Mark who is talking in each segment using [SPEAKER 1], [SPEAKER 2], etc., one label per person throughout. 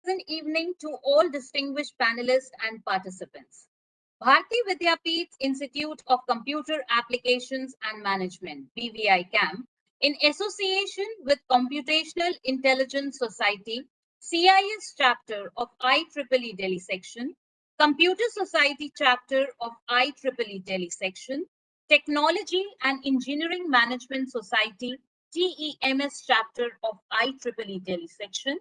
[SPEAKER 1] pleasant evening to all distinguished panelists and participants. Bharati Vidyapeeth Institute of Computer Applications and Management, BVI-CAM, in association with Computational Intelligence Society, CIS chapter of IEEE Delhi section, Computer Society chapter of IEEE Delhi section, Technology and Engineering Management Society, TEMS chapter of IEEE Delhi section,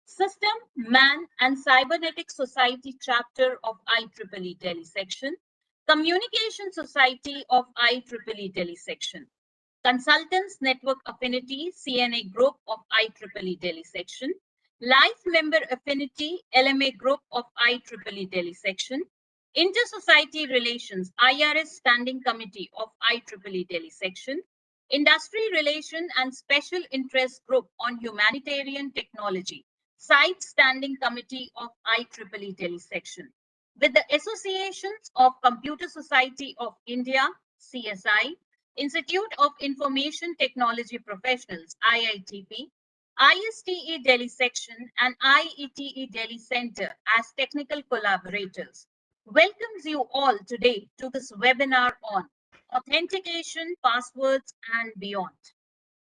[SPEAKER 1] System, Man and Cybernetic Society chapter of IEEE Delhi section, Communication Society of IEEE Delhi section, Consultants Network Affinity CNA Group of IEEE Delhi section, Life Member Affinity LMA Group of IEEE Delhi section, Inter-Society Relations IRS Standing Committee of IEEE Delhi section, Industry Relation and Special Interest Group on Humanitarian Technology Site Standing Committee of IEEE Delhi section, with the Associations of Computer Society of India, CSI, Institute of Information Technology Professionals, IITP, ISTE Delhi section, and IETE Delhi Center as technical collaborators, welcomes you all today to this webinar on authentication, passwords, and beyond.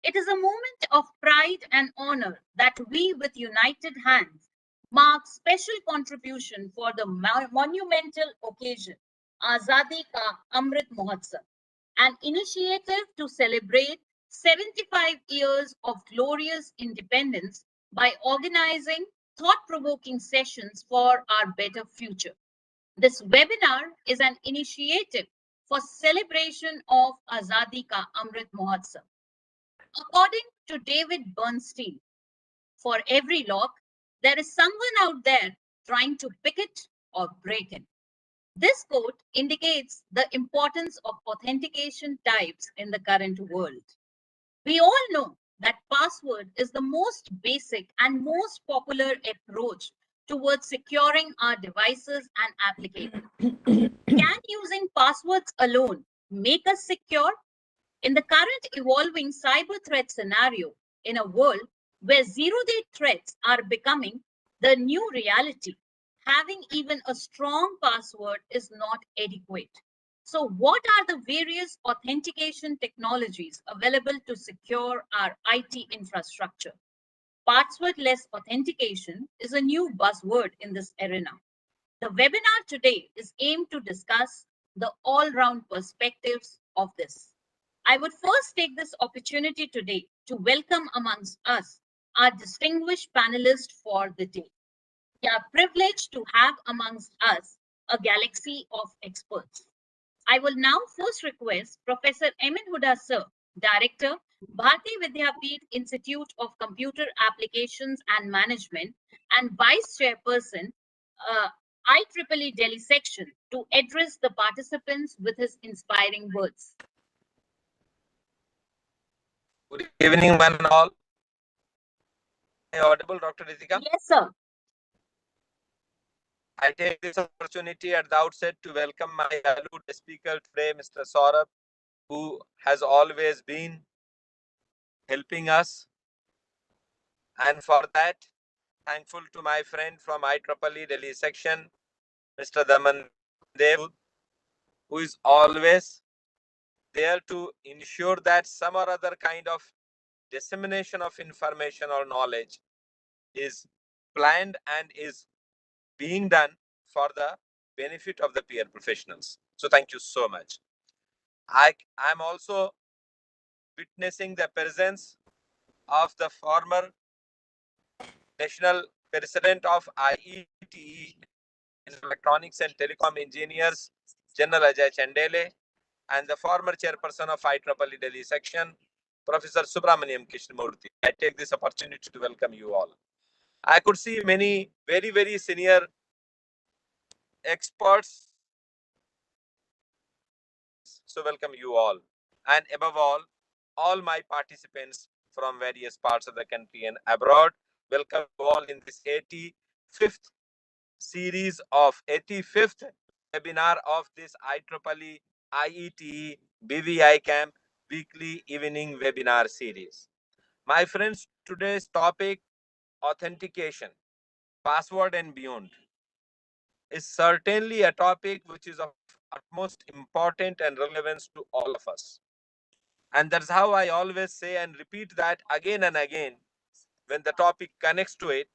[SPEAKER 1] It is a moment of pride and honor that we, with united hands, mark special contribution for the monumental occasion, Azadi Ka Amrit Mahotsav, an initiative to celebrate 75 years of glorious independence by organizing thought-provoking sessions for our better future. This webinar is an initiative for celebration of Azadi Ka Amrit Mahotsav. According to David Bernstein, for every lock, there is someone out there trying to pick it or break it. This quote indicates the importance of authentication types in the current world. We all know that password is the most basic and most popular approach towards securing our devices and applications. Can using passwords alone make us secure? In the current evolving cyber threat scenario, in a world where zero-day threats are becoming the new reality, having even a strong password is not adequate. So what are the various authentication technologies available to secure our IT infrastructure? Passwordless authentication is a new buzzword in this arena. The webinar today is aimed to discuss the all-round perspectives of this. I would first take this opportunity today to welcome amongst us our distinguished panelists for the day. We are privileged to have amongst us a galaxy of experts. I will now first request Professor Emin Huda Sir, Director, Bharati Vidyapeeth Institute of Computer Applications and Management and Vice Chairperson, IEEE Delhi section, to address the participants with his inspiring words.
[SPEAKER 2] Good evening, one and all. Am I audible, Dr. Ritika?
[SPEAKER 1] Yes, sir.
[SPEAKER 2] I take this opportunity at the outset to welcome my valued speaker today, Mr. Saurav, who has always been helping us. And for that, thankful to my friend from IEEE Delhi section, Mr. Daman Dev, who is always there to ensure that some or other kind of dissemination of information or knowledge is planned and is being done for the benefit of the peer professionals. So thank you so much. I'm also witnessing the presence of the former National President of IETE, Electronics and Telecom Engineers, General Ajay Chandele, and the former chairperson of IEEE Delhi section, Professor Subramaniam Krishnamurthy. I take this opportunity to welcome you all. I could see many very senior experts. So welcome you all. And above all my participants from various parts of the country and abroad. Welcome you all in this 85th series of 85th webinar of this IEEE IETE BVI Camp weekly evening webinar series. My friends, today's topic, authentication. password and beyond, is certainly a topic which is of utmost importance and relevance to all of us. And that's how I always say and repeat that again and again when the topic connects to it,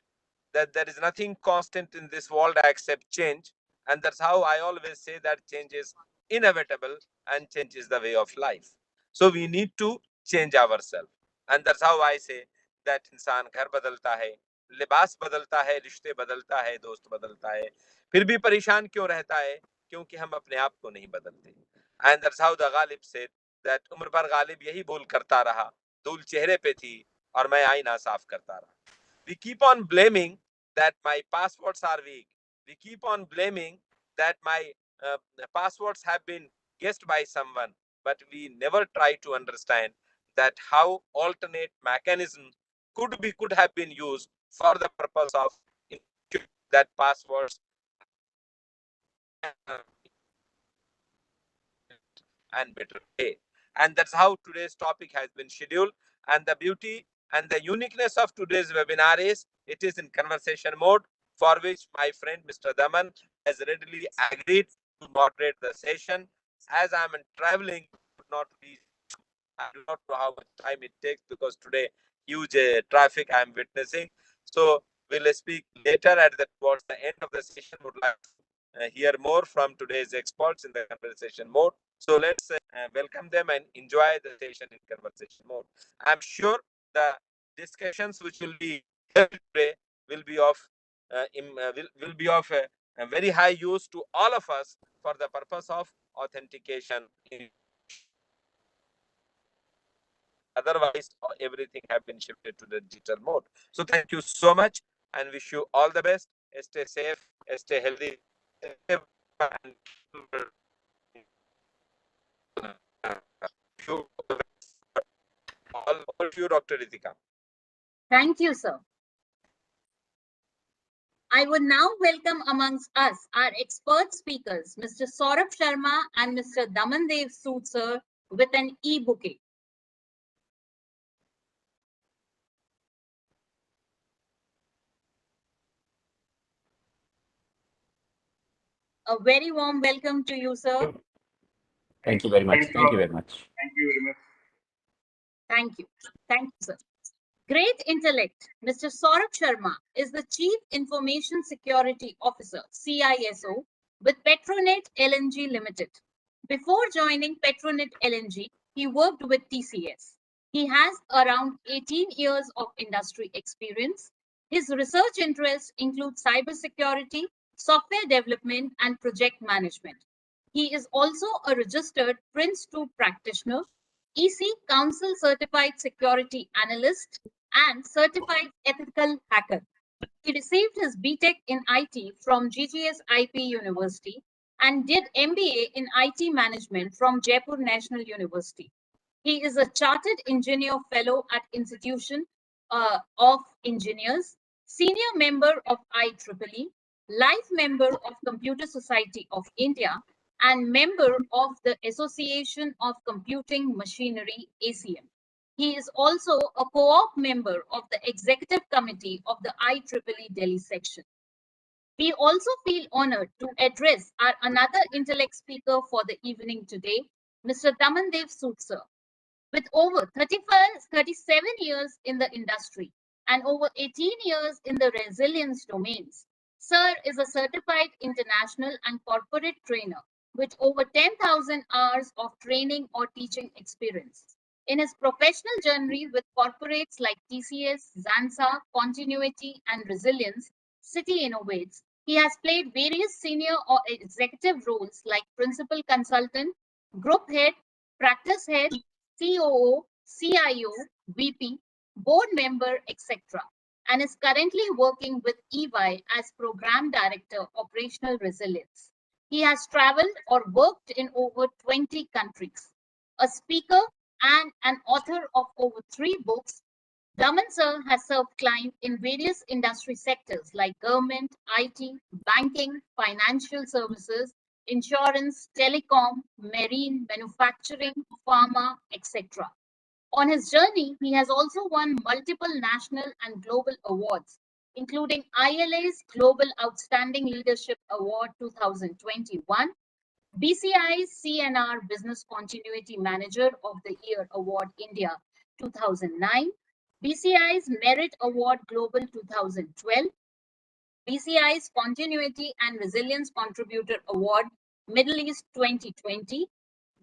[SPEAKER 2] that there is nothing constant in this world except change. And that's how I always say that change is inevitable and change is the way of life. So we need to change ourselves. And that's how I say that इंसान घर बदलता है, लिबास बदलता है, रिश्ते बदलता है, दोस्त बदलता है, फिर भी परेशान क्यों रहता है? क्योंकि हम अपने आप को नहीं बदलते. And that's how the Ghalib said that उम्र भर गालिब यही भूल करता रहा, धूल चेहरे पे थी और मैं आईना साफ करता रहा. We keep on blaming that my passwords are weak. We keep on blaming that my passwords have been guessed by someone, but we never try to understand that how alternate mechanism could have been used for the purpose of ensuring that passwords and better way. And that's how today's topic has been scheduled. And the beauty and the uniqueness of today's webinar is it is in conversation mode, for which my friend Mr. Daman has readily agreed to moderate the session. As I'm traveling, not reach, I do not know how much time it takes because today huge traffic I'm witnessing. So we'll speak later at the towards the end of the session. Would like to hear more from today's experts in the conversation mode. So let's welcome them and enjoy the session in conversation mode. I'm sure the discussions which will be held today will be of will be of a very high use to all of us for the purpose of authentication. Otherwise, everything have been shifted to the digital mode. So thank you so much and wish you all the best. Stay safe, stay healthy, and all of you, Dr. Ritika.
[SPEAKER 1] Thank you, sir. I would now welcome amongst us our expert speakers, Mr. Saurav Sharma and Mr. Damandev Sood, sir, with an e-bouquet. A very warm welcome to you, sir.
[SPEAKER 3] Thank you very much. Thank you very much.
[SPEAKER 1] Thank you. Thank you, sir. Great intellect, Mr. Saurabh Sharma is the Chief Information Security Officer, CISO, with Petronet LNG Limited. Before joining Petronet LNG, he worked with TCS. He has around 18 years of industry experience. His research interests include cybersecurity, software development, and project management. He is also a registered Prince 2 practitioner, EC Council Certified Security Analyst, and Certified Ethical Hacker. He received his BTech in IT from GGS-IP University and did MBA in IT Management from Jaipur National University. He is a Chartered Engineer Fellow at Institution of Engineers, Senior Member of IEEE, Life Member of Computer Society of India, and member of the Association of Computing Machinery, ACM. He is also a co-op member of the Executive Committee of the IEEE Delhi section. We also feel honored to address our another intellect speaker for the evening today, Mr. Damandev Sood, sir. With over 37 years in the industry and over 18 years in the resilience domains, Sir is a certified international and corporate trainer with over 10,000 hours of training or teaching experience. In his professional journey with corporates like TCS, Zansa, Continuity, and Resilience, City Innovates, he has played various senior or executive roles like principal consultant, group head, practice head, COO, CIO, VP, board member, etc., and is currently working with EY as Program Director, Operational Resilience. He has traveled or worked in over 20 countries. A speaker and an author of over 3 books, Daman sir has served clients in various industry sectors like government, IT, banking, financial services, insurance, telecom, marine, manufacturing, pharma, etc. On his journey, he has also won multiple national and global awards, including ILA's Global Outstanding Leadership Award 2021, BCI's CNR Business Continuity Manager of the Year Award India 2009, BCI's Merit Award Global 2012, BCI's Continuity and Resilience Contributor Award Middle East 2020,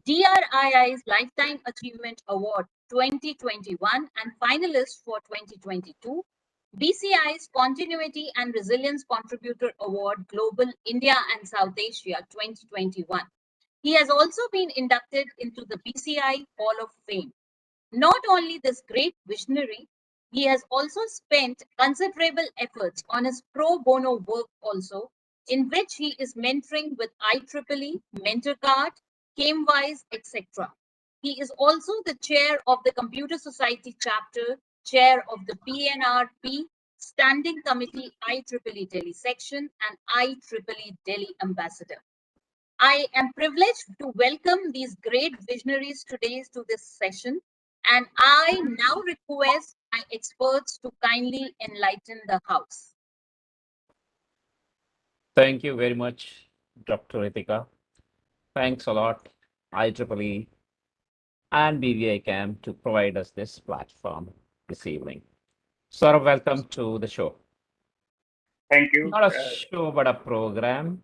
[SPEAKER 1] DRII's Lifetime Achievement Award 2021 and finalist for 2022, BCI's Continuity and Resilience Contributor Award Global India and South Asia 2021. He has also been inducted into the BCI Hall of Fame. Not only this great visionary, he has also spent considerable efforts on his pro bono work also, in which he is mentoring with IEEE, MentorCard, CameWise, etc. He is also the chair of the Computer Society chapter, chair of the PNRP, Standing Committee IEEE Delhi section, and IEEE Delhi ambassador. I am privileged to welcome these great visionaries today to this session, and I now request my experts to kindly enlighten the House.
[SPEAKER 3] Thank you very much, Dr. Ritika. Thanks a lot, IEEE and BVI CAM to provide us this platform this evening. Saurav, welcome to the show.
[SPEAKER 4] Thank you.
[SPEAKER 3] Not a show, but a program.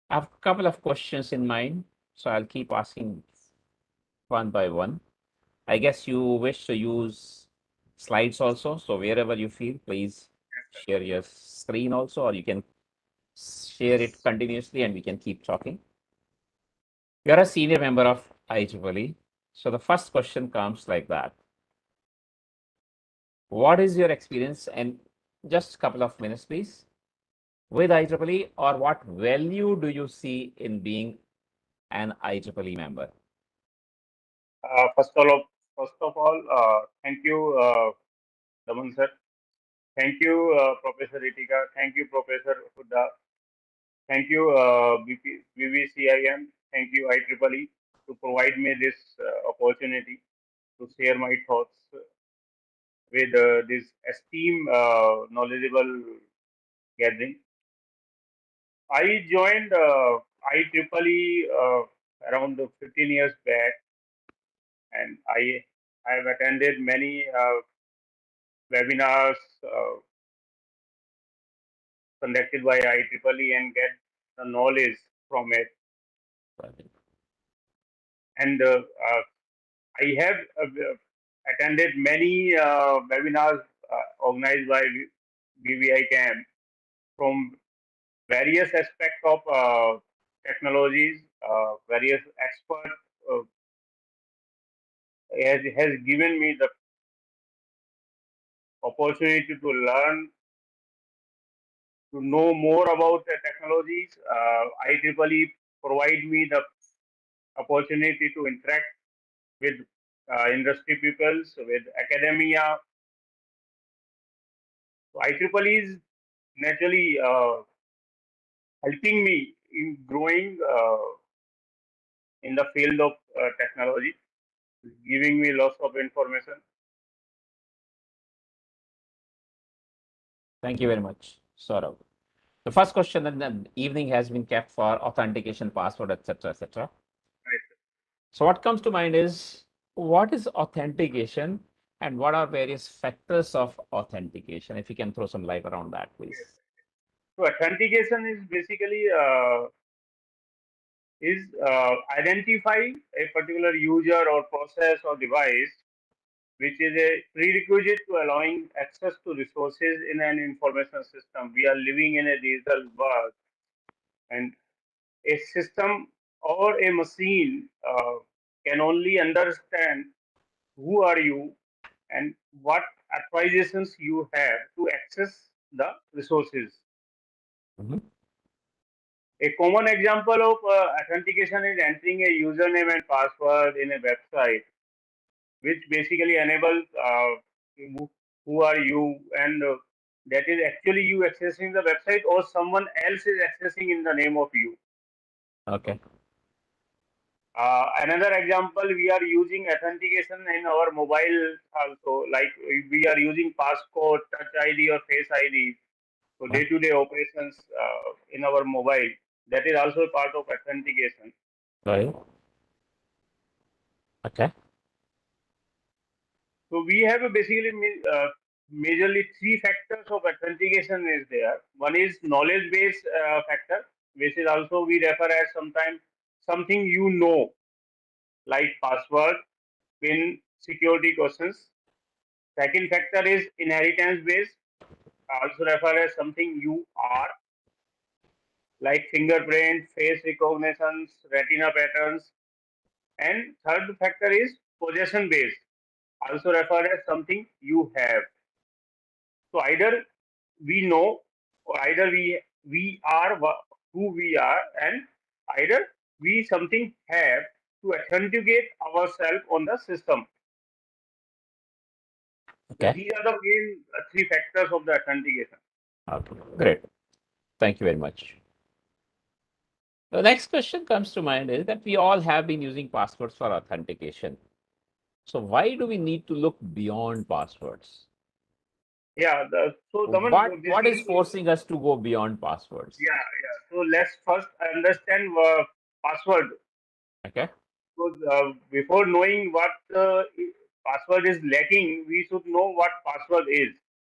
[SPEAKER 3] I have a couple of questions in mind, so I'll keep asking one by one. I guess you wish to use slides also, so wherever you feel, please share your screen also, or you can share it continuously and we can keep talking. You're a senior member of IEEE, so the first question comes like that. What is your experience, and just a couple of minutes, please, with IEEE, or what value do you see in being an IEEE member?
[SPEAKER 4] First of all, thank you, Daman sir. Thank you, Professor Ritika. Thank you, Professor Huda. Thank you, BBCIM. Thank you, IEEE, to provide me this opportunity to share my thoughts with this esteemed, knowledgeable gathering. I joined IEEE around 15 years back, and I have attended many webinars conducted by IEEE and get the knowledge from it. And I have attended many webinars organized by BVI CAM from various aspects of technologies. Various experts has given me the opportunity to learn, to know more about the technologies. IEEE provide me the opportunity to interact with industry peoples, with academia. So IEEE is naturally helping me in growing in the field of technology, giving me lots of information.
[SPEAKER 3] Thank you very much, Saurav. The first question in the evening has been kept for authentication, password, etc., etc.
[SPEAKER 4] Right.
[SPEAKER 3] So what comes to mind is, what is authentication and what are various factors of authentication? If you can throw some light around that, please.
[SPEAKER 4] So authentication is basically identify a particular user or process or device which is a prerequisite to allowing access to resources in an information system. We are living in a digital world, and a system or a machine can only understand who are you and what authorizations you have to access the resources.
[SPEAKER 3] Mm-hmm.
[SPEAKER 4] A common example of authentication is entering a username and password in a website, which basically enables who are you, and that is actually you accessing the website or someone else is accessing in the name of you.
[SPEAKER 3] Okay.
[SPEAKER 4] Another example, we are using authentication in our mobile also, like we are using passcode, touch ID or face ID for
[SPEAKER 3] Yeah.
[SPEAKER 4] day-to-day operations in our mobile. That is also a part of authentication.
[SPEAKER 3] Right. Okay.
[SPEAKER 4] So we have basically majorly three factors of authentication is there. One is knowledge-based factor, which is also we refer as sometimes something you know, like password, PIN, security questions. Second factor is inheritance-based, also refer as something you are, like fingerprint, face recognitions, retina patterns. And third factor is possession-based, also refer as something you have. So either we know, or either we are who we are, and either we something have to authenticate ourselves on the system. So
[SPEAKER 3] Okay.
[SPEAKER 4] these are the main three factors of the authentication.
[SPEAKER 3] Okay. Great. Thank you very much. The next question comes to mind is that we all have been using passwords for authentication. So why do we need to look beyond passwords?
[SPEAKER 4] Yeah. So Daman,
[SPEAKER 3] What is
[SPEAKER 4] basically,
[SPEAKER 3] forcing us to go beyond passwords?
[SPEAKER 4] yeah. So let's first understand password.
[SPEAKER 3] Okay.
[SPEAKER 4] So before knowing what password is lacking, we should know what password is.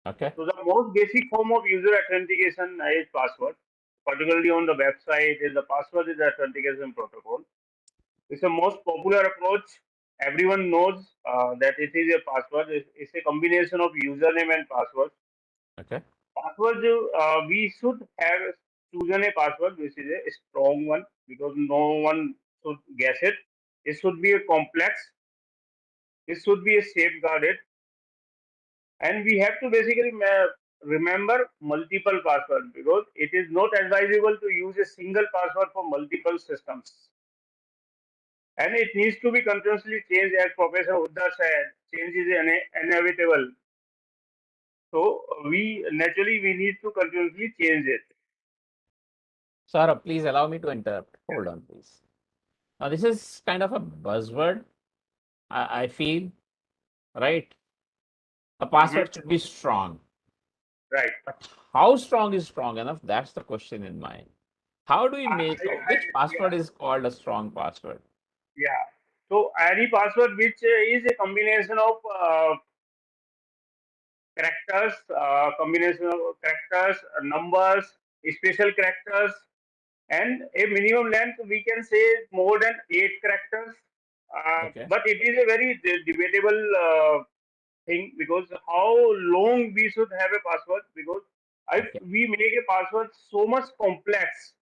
[SPEAKER 3] Okay.
[SPEAKER 4] So the most basic form of user authentication is password. Particularly on the website, is the password is the authentication protocol. It's the most popular approach. Everyone knows that it is a password. It's a combination of username and password.
[SPEAKER 3] Okay.
[SPEAKER 4] Password, we should have chosen a password which is a strong one because no one should guess it. It should be a complex. It should be a safeguarded, and we have to basically remember multiple passwords because it is not advisable to use a single password for multiple systems. And it needs to be continuously changed, as Professor Huda said. Change is inevitable. So we need to continuously change it.
[SPEAKER 3] Sarah, please allow me to interrupt. Hold on, please. Now, this is kind of a buzzword, I feel, right? A
[SPEAKER 4] Mhm.
[SPEAKER 3] password should be strong.
[SPEAKER 4] Right.
[SPEAKER 3] But how strong is strong enough? That's the question in mind. How do we make which
[SPEAKER 4] Yeah.
[SPEAKER 3] password is called a strong password?
[SPEAKER 4] Yeah. So any password which is a combination of characters, combination of characters, numbers, special characters, and a minimum length we can say more than 8 characters.
[SPEAKER 3] Okay.
[SPEAKER 4] But it is a very debatable thing because how long we should have a password because if
[SPEAKER 3] Okay.
[SPEAKER 4] we make a password so much complex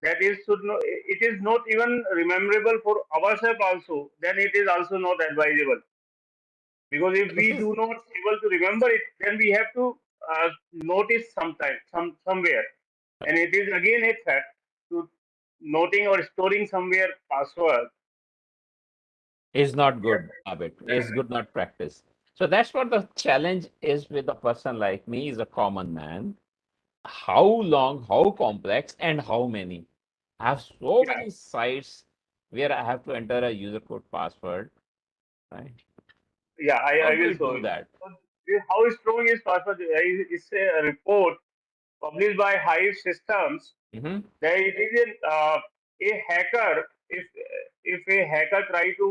[SPEAKER 4] that is should not, it is not even rememberable for ourselves also, then it is also not advisable because if
[SPEAKER 3] This
[SPEAKER 4] we
[SPEAKER 3] is
[SPEAKER 4] do not able to remember it, then we have to notice sometime somewhere, and it is again a threat to noting or storing somewhere password.
[SPEAKER 3] is not
[SPEAKER 4] Yes.
[SPEAKER 3] good habit, is good not practice. So that's what the challenge is with a person like me, is a common man. How long, how complex, and how many? I have so
[SPEAKER 4] Yeah,
[SPEAKER 3] many sites where I have to enter a user code password, right?
[SPEAKER 4] yeah,
[SPEAKER 3] How
[SPEAKER 4] I
[SPEAKER 3] do
[SPEAKER 4] will
[SPEAKER 3] we
[SPEAKER 4] show
[SPEAKER 3] do
[SPEAKER 4] it.
[SPEAKER 3] that?
[SPEAKER 4] So, how strong is password? It's a report published by Hive Systems.
[SPEAKER 3] Hmm.
[SPEAKER 4] There it is a hacker. If a hacker try to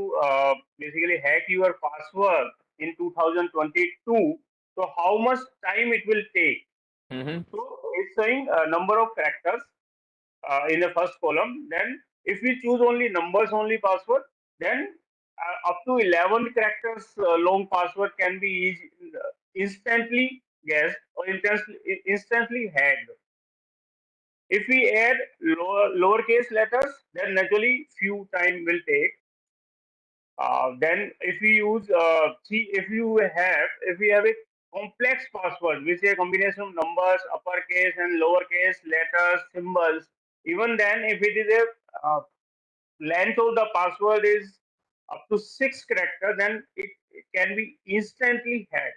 [SPEAKER 4] basically hack your password in 2022, so how much time it will take?
[SPEAKER 3] Hmm.
[SPEAKER 4] So it's saying a number of characters in the first column. Then if we choose only numbers only password, then up to 11 characters long password can be instantly guessed or instantly hacked. If we add lowercase letters, then naturally few time will take. Then if we use see if we have a complex password, which is a combination of numbers, uppercase and lowercase letters, symbols. Even then, if it is a length of the password is up to 6 characters, then it can be instantly hacked.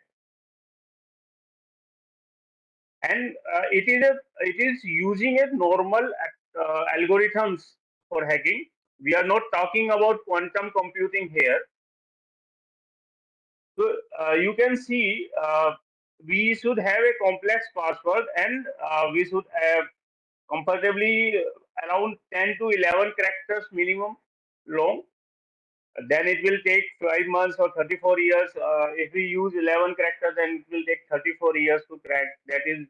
[SPEAKER 4] And it is using a normal algorithms for hacking. We are not talking about quantum computing here. So you can see we should have a complex password, and we should have comfortably around 10 to 11 characters minimum long. Then it will take 5 months or 34 years. If we use 11 characters, then it will take 34 years to crack. That is,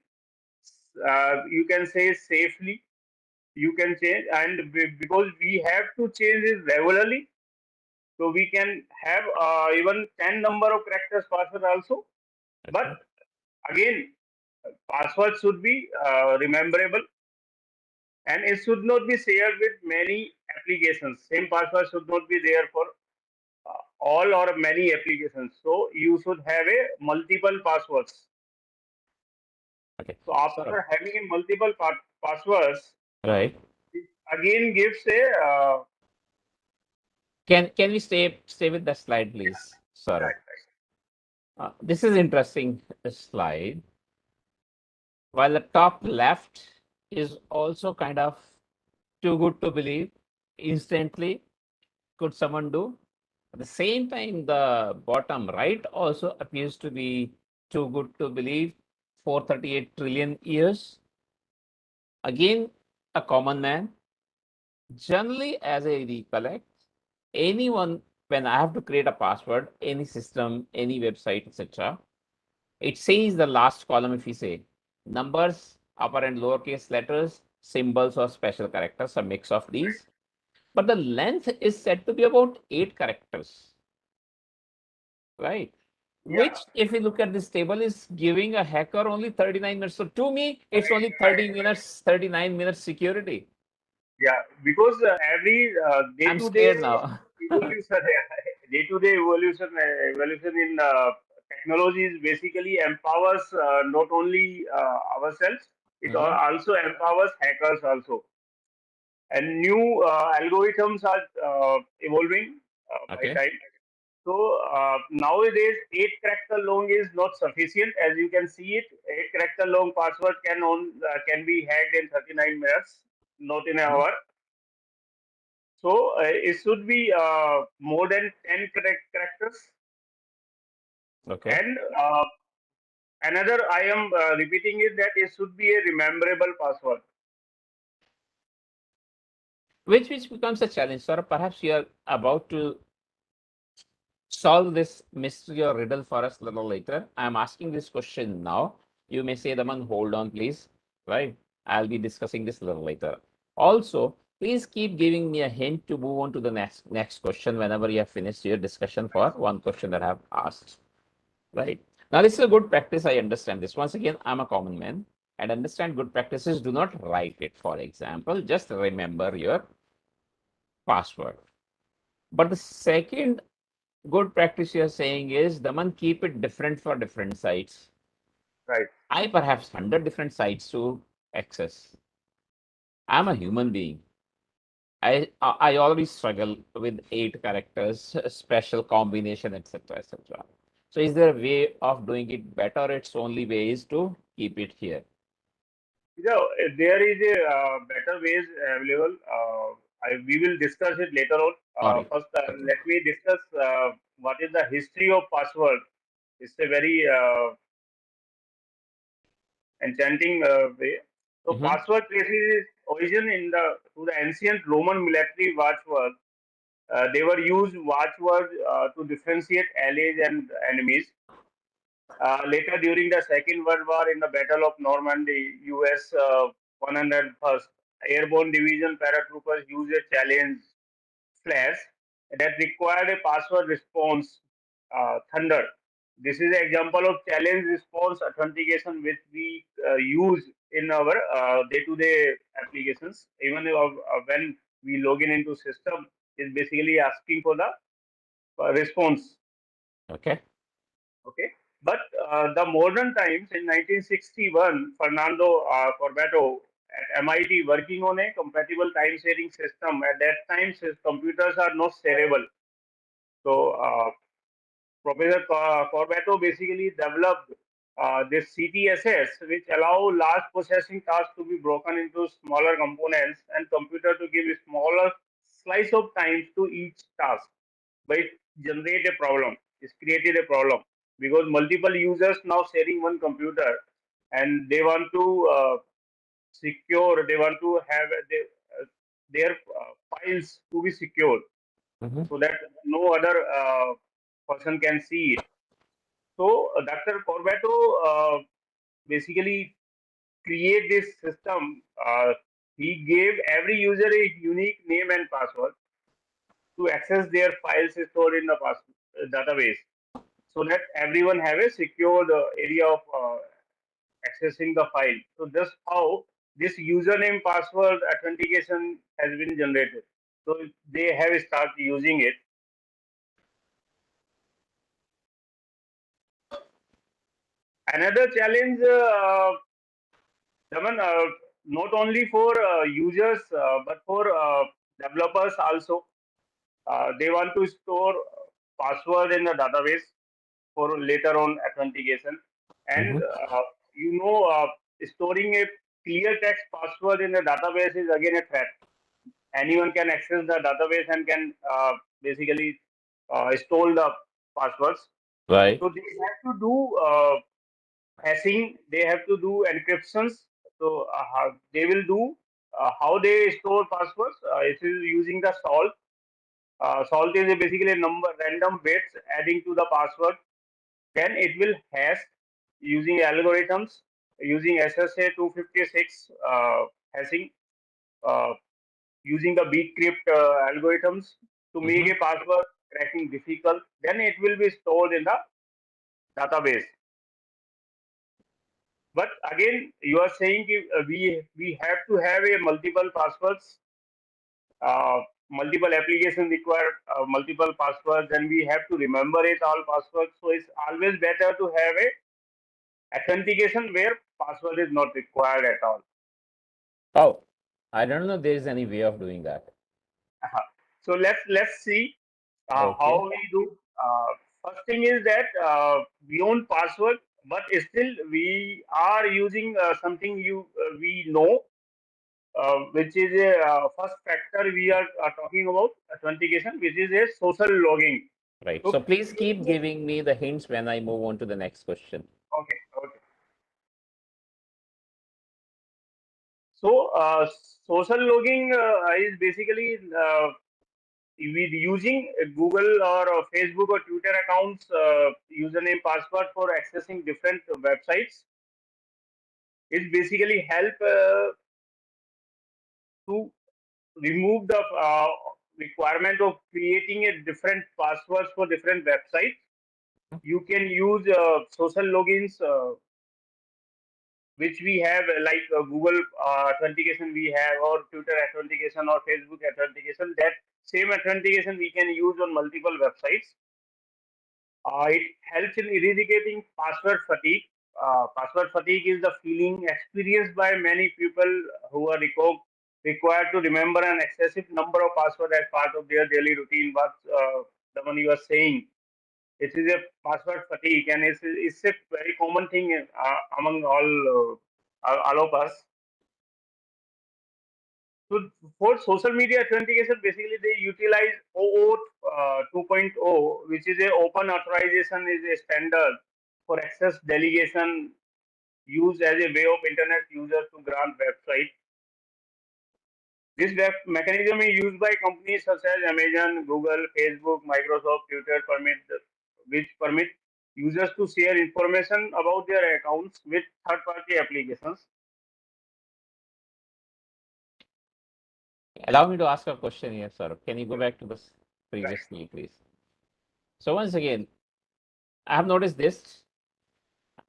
[SPEAKER 4] you can say safely. You can change, and because we have to change it regularly, so we can have even 10 number of characters password also. But
[SPEAKER 3] Okay.
[SPEAKER 4] again, password should be rememberable, and it should not be shared with many applications. Same password should not be there for all or many applications. So you should have a multiple passwords.
[SPEAKER 3] Okay.
[SPEAKER 4] So
[SPEAKER 3] So,
[SPEAKER 4] after having a multiple passwords,
[SPEAKER 3] right.
[SPEAKER 4] it again gives a
[SPEAKER 3] Can we stay with the slide, please, Saurav?
[SPEAKER 4] right,
[SPEAKER 3] This is interesting slide. While the top left is also kind of too good to believe, instantly could someone do? At the same time, the bottom right also appears to be too good to believe. 438 trillion years. Again, a common man. Generally, as I recollect, anyone, when I have to create a password, any system, any website, etc., it says the last column if we say numbers, upper and lowercase letters, symbols or special characters, a mix of these. But the length is said to be about 8 characters, right?
[SPEAKER 4] yeah,
[SPEAKER 3] Which, if you look at this table, is giving a hacker only 39 minutes. So to me, it's only
[SPEAKER 4] right,
[SPEAKER 3] 30 minutes, 39 minutes security.
[SPEAKER 4] yeah. Because every
[SPEAKER 3] I'm
[SPEAKER 4] day-to-day
[SPEAKER 3] scared now.
[SPEAKER 4] evolution, day-to-day evolution in technologies basically empowers not only ourselves, it
[SPEAKER 3] Mhm.
[SPEAKER 4] also empowers hackers also. And new algorithms are evolving by
[SPEAKER 3] Okay.
[SPEAKER 4] time. So nowadays, 8 character long is not sufficient. As you can see it, 8 character long password can be hacked in 39 minutes, not in an
[SPEAKER 3] Mhm.
[SPEAKER 4] hour. So it should be more than 10 characters.
[SPEAKER 3] Okay.
[SPEAKER 4] And another I am repeating is that it should be a rememberable password.
[SPEAKER 3] Which becomes a challenge, sir. Perhaps you are about to solve this mystery or riddle for us a little later. I'm asking this question now. You may say, Daman, hold on, please. Right? I'll be discussing this a little later. Also, please keep giving me a hint to move on to the next question whenever you have finished your discussion for one question that I have asked. Right? Now, this is a good practice. I understand this. Once again, I'm a common man and understand good practices. Do not write it, for example. Just remember your password. But the second good practice you're saying is, Daman, keep it different for different sites.
[SPEAKER 4] Right.
[SPEAKER 3] I perhaps 100 different sites to access. I'm a human being. I already struggle with 8 characters, special combination, etc., etc. So is there a way of doing it better? Its only way is to keep it here.
[SPEAKER 4] There is a better ways available. We will discuss it later on.
[SPEAKER 3] All right.
[SPEAKER 4] First,
[SPEAKER 3] Okay.
[SPEAKER 4] let me discuss what is the history of password. It's a very enchanting way. So,
[SPEAKER 3] Mhm.
[SPEAKER 4] password traces its origin in the ancient Roman military watchword. They were used watchword to differentiate allies and enemies. Later, during the Second World War, in the Battle of Normandy, U.S. 101st Airborne Division paratroopers used a challenge flash that required a password response, Thunder. This is an example of challenge response authentication which we use in our day-to-day applications. Even when we log in into system, is basically asking for the response.
[SPEAKER 3] Okay.
[SPEAKER 4] Okay, but the modern times in 1961, Fernando Corbato at MIT working on a compatible time sharing system. At that time, computers are not shareable. So Professor Corbato basically developed this CTSS, which allow large processing tasks to be broken into smaller components and computer to give smaller slice of time to each task, but it generate a problem. It's created a problem because multiple users now sharing one computer, and they want to secure. They want to have their files to be secured
[SPEAKER 3] Mhm.
[SPEAKER 4] so that no other person can see it. So Dr. Corbato basically create this system. He gave every user a unique name and password to access their files stored in the database, so that everyone have a secured area of accessing the file. So that's how this username password authentication has been generated. So they have started using it. Another challenge, Daman, not only for users but for developers also. They want to store password in the database for later on authentication, and
[SPEAKER 3] Mhm.
[SPEAKER 4] you know, storing a clear text password in the database is again a threat. Anyone can access the database and can basically store the passwords.
[SPEAKER 3] Right.
[SPEAKER 4] So they have to do hashing, they have to do encryptions. So they will do how they store passwords. It is using the salt. Salt is basically a number, random bits adding to the password. Then it will hash using algorithms, using SSA 256 hashing, uh, using the bcrypt algorithms to make
[SPEAKER 3] Mhm.
[SPEAKER 4] a password cracking difficult. Then it will be stored in the database. But again, you are saying we have to have a multiple passwords, uh, multiple applications require multiple passwords, and we have to remember it all passwords. So it's always better to have a authentication where password is not required at all.
[SPEAKER 3] Oh, I don't know there is any way of doing that.
[SPEAKER 4] So let's see how
[SPEAKER 3] Okay.
[SPEAKER 4] we do. First thing is that beyond password, but still we are using something we know, which is a first factor we are talking about authentication, which is a social logging.
[SPEAKER 3] Right.
[SPEAKER 4] So
[SPEAKER 3] So please keep giving me the hints when I move on to the next question.
[SPEAKER 4] okay, okay. So social logging is basically with using Google or Facebook or Twitter accounts, username, password for accessing different websites. It basically help to remove the requirement of creating a different passwords for different websites. You can use social logins, which we have, like Google authentication we have, or Twitter authentication, or Facebook authentication. That same authentication we can use on multiple websites. It helps in eradicating password fatigue. Password fatigue is the feeling experienced by many people who are required to remember an excessive number of passwords as part of their daily routine. But the one you are saying, it is a password fatigue, and it's a very common thing among all of us. So for social media authentication, basically they utilize OAuth 2.0, which is a open authorization, is a standard for access delegation used as a way of internet users to grant website. This web mechanism is used by companies such as Amazon, Google, Facebook, Microsoft, Twitter, which permit users to share information about their accounts with third-party applications.
[SPEAKER 3] Allow me to ask a question here, sir. Can you go back to the
[SPEAKER 4] Right.
[SPEAKER 3] previous slide, please? So once again, I have noticed this.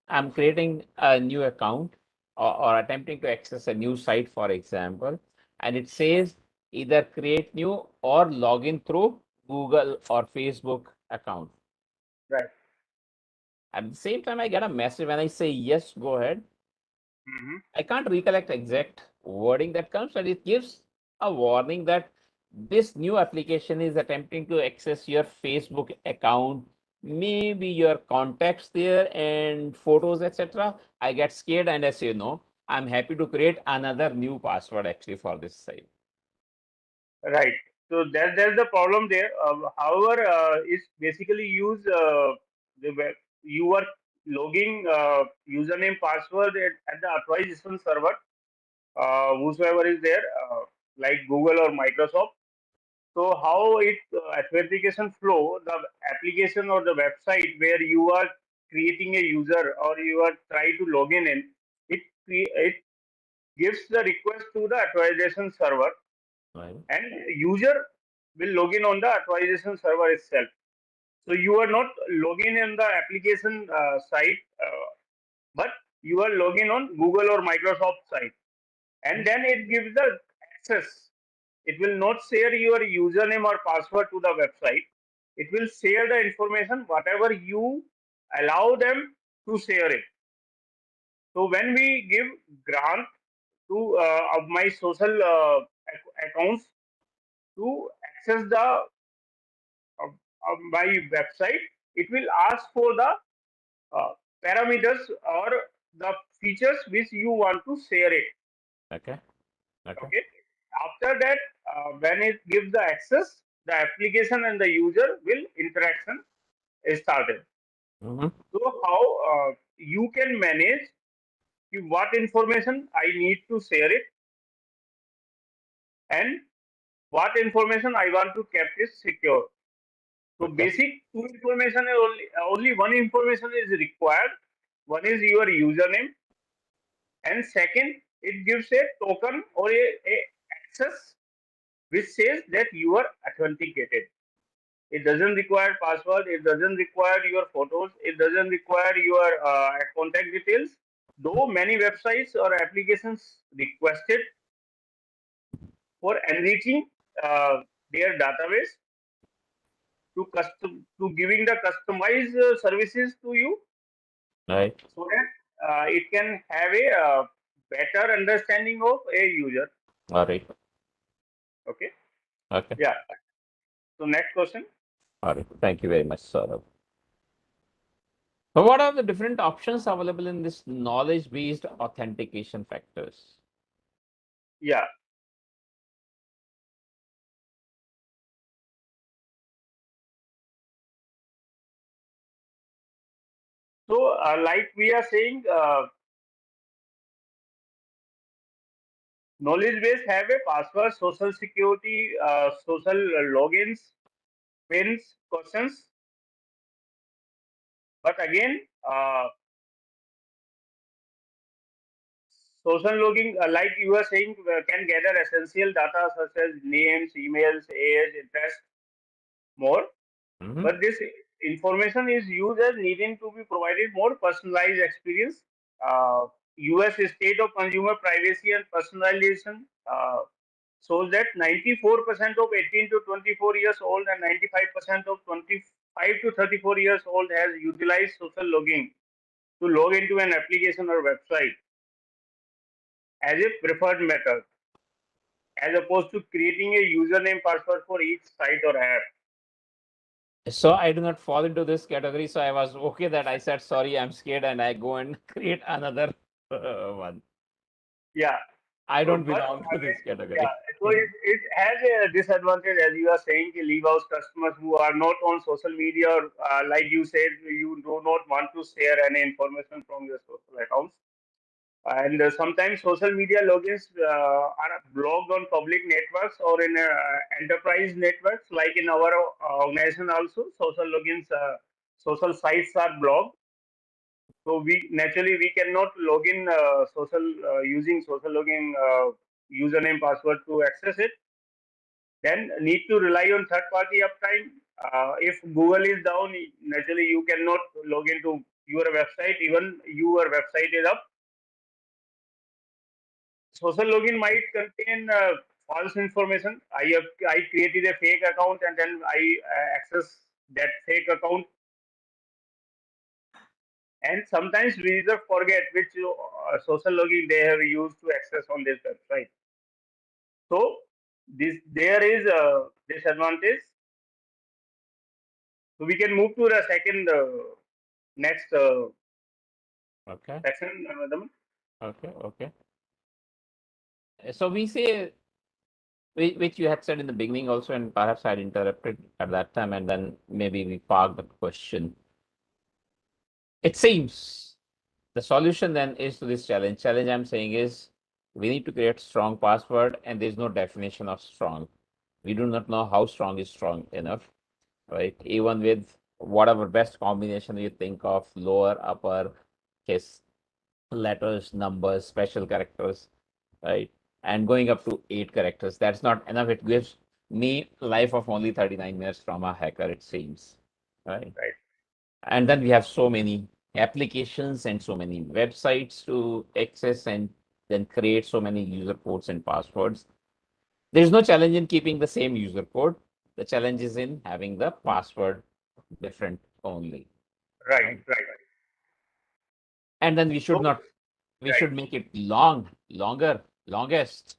[SPEAKER 3] I'm creating a new account or attempting to access a new site, for example, and it says either create new or log in through Google or Facebook account.
[SPEAKER 4] Right.
[SPEAKER 3] At the same time, I get a message when I say yes, go ahead.
[SPEAKER 4] Hmm.
[SPEAKER 3] I can't recollect exact wording that comes, but it gives a warning that this new application is attempting to access your Facebook account, maybe your contacts there and photos, etc. I get scared and I say no. I'm happy to create another new password actually for this site.
[SPEAKER 4] Right. So there's the problem there. However, it's basically the web, you are logging username password at the authorization server, whosoever is there, like Google or Microsoft. So how it authentication flow, the application or the website where you are creating a user or you are trying to log in, it gives the request to the authorization server,
[SPEAKER 3] Right.
[SPEAKER 4] and user will log in on the authorization server itself. So you are not logging in the application site, but you are logging on Google or Microsoft site, and then it gives the access. It will not share your username or password to the website. It will share the information whatever you allow them to share it. So when we give grant to of my social accounts to access the my website, it will ask for the uh, parameters or the features which you want to share it.
[SPEAKER 3] Okay. Okay.
[SPEAKER 4] Okay. After that, when it gives the access, the application and the user will interaction is started.
[SPEAKER 3] Mm-hmm.
[SPEAKER 4] So how you can manage what information I need to share it, and what information I want to keep it secure. So
[SPEAKER 3] Okay.
[SPEAKER 4] basic two information is only one information is required. One is your username, and second, it gives a token or a access which says that you are authenticated. It doesn't require password. It doesn't require your photos. It doesn't require your contact details. Though many websites or applications requested for enriching their database to giving the customized services to you,
[SPEAKER 3] Right.
[SPEAKER 4] so that it can have a better understanding of a user.
[SPEAKER 3] All right.
[SPEAKER 4] Okay.
[SPEAKER 3] Okay.
[SPEAKER 4] Yeah. So next question.
[SPEAKER 3] All right. Thank you very much, Saurav. So what are the different options available in this knowledge-based authentication factors?
[SPEAKER 4] Yeah. So like we are saying, knowledge base have a password, social security, social logins, pins, questions. But again, social logging, like you were saying, can gather essential data such as names, emails, age, interest, more.
[SPEAKER 3] Mm-hmm.
[SPEAKER 4] But this information is used as needing to be provided more personalized experience. U.S. State of Consumer Privacy and Personalization shows that 94% of 18 to 24 years old and 95% of 25 to 34 years old has utilized social logging to log into an application or website as a preferred method, as opposed to creating a username password for each site or app.
[SPEAKER 3] So I do not fall into this category. So I was okay that I said sorry, I'm scared, and I go and create another one.
[SPEAKER 4] Yeah.
[SPEAKER 3] I
[SPEAKER 4] So,
[SPEAKER 3] don't
[SPEAKER 4] but
[SPEAKER 3] belong to this
[SPEAKER 4] again, yeah,
[SPEAKER 3] category.
[SPEAKER 4] so it has a disadvantage, as you are saying, to leave out customers who are not on social media, or like you said, you do not want to share any information from your social accounts. And sometimes social media logins are blocked on public networks or in enterprise networks, like in our organization also. Social logins, social sites are blocked. So we cannot log in using social login username password to access it. Then need to rely on third party uptime. If Google is down, naturally you cannot log into your website. Even your website is up. Social login might contain false information. I created a fake account and then I access that fake account, and sometimes visitors forget which social login they have used to access on this website. So this there is a disadvantage. So we can move to the second next
[SPEAKER 3] Okay.
[SPEAKER 4] section, Daman.
[SPEAKER 3] Okay. Okay. So we say which you had said in the beginning also, and perhaps I had interrupted at that time, and then maybe we parked the question. It seems the solution then is to this challenge. Challenge I'm saying is we need to create strong password, and there's no definition of strong. We do not know how strong is strong enough, right? Even with whatever best combination you think of, lower, upper case letters, numbers, special characters, right? And going up to 8 characters, that's not enough. It gives me life of only 39 minutes from a hacker, it seems, right?
[SPEAKER 4] Right.
[SPEAKER 3] And then we have so many applications and so many websites to access and then create so many user codes and passwords. There's no challenge in keeping the same user code. The challenge is in having the password different only.
[SPEAKER 4] Right.
[SPEAKER 3] Right.
[SPEAKER 4] Right.
[SPEAKER 3] And then we should
[SPEAKER 4] So,
[SPEAKER 3] not, we
[SPEAKER 4] right.
[SPEAKER 3] should make it longer, longest.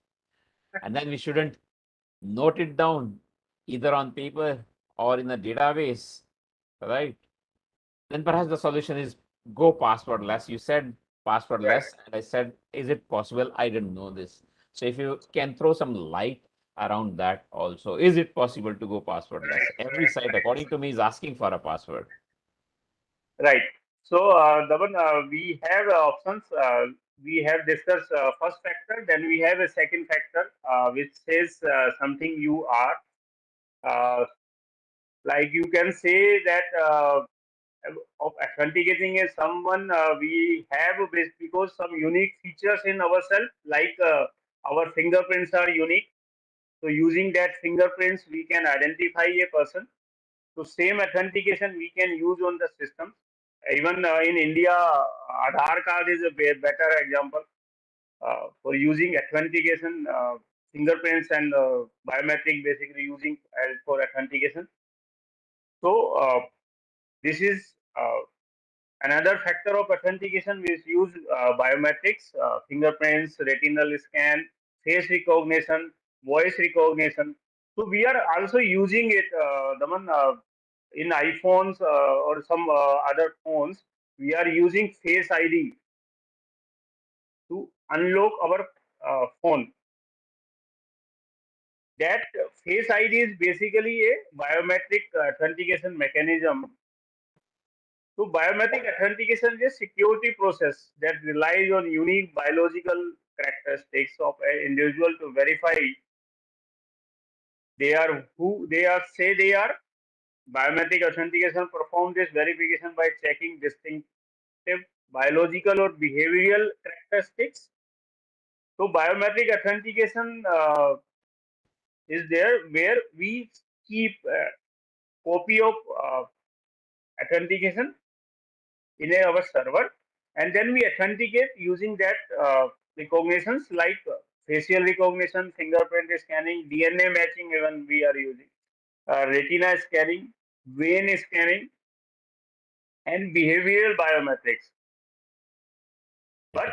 [SPEAKER 3] And then we shouldn't note it down either on paper or in a database, right? Then perhaps the solution is go passwordless. You said
[SPEAKER 4] Right.
[SPEAKER 3] passwordless, and I said, is it possible? I didn't know this. So if you can throw some light around that also, is it possible to go passwordless? Every site, according to me, is asking for a password.
[SPEAKER 4] Right. So, Dhawan, we have options. We have discussed first factor, then we have a second factor, which says something you are. Uh, like you can say that of authenticating as someone we have because some unique features in ourselves, like our fingerprints are unique. So, using that fingerprints, we can identify a person. So, same authentication we can use on the system. Even in India, Aadhaar card is a better example for using authentication, fingerprints and biometric basically using for authentication. So this is another factor of authentication. We use biometrics, fingerprints, retinal scan, face recognition, voice recognition. So we are also using it, Daman, in iPhones or some other phones. We are using Face ID to unlock our phone. That Face ID is basically a biometric authentication mechanism. So biometric authentication is a security process that relies on unique biological characteristics of an individual to verify they are who they are say they are. Biometric authentication performs this verification by checking distinctive biological or behavioral characteristics. So biometric authentication is there where we keep a copy of authentication in our server, and then we authenticate using that recognitions like facial recognition, fingerprint scanning, DNA matching. Even we are using retina scanning, vein scanning, and behavioral biometrics. But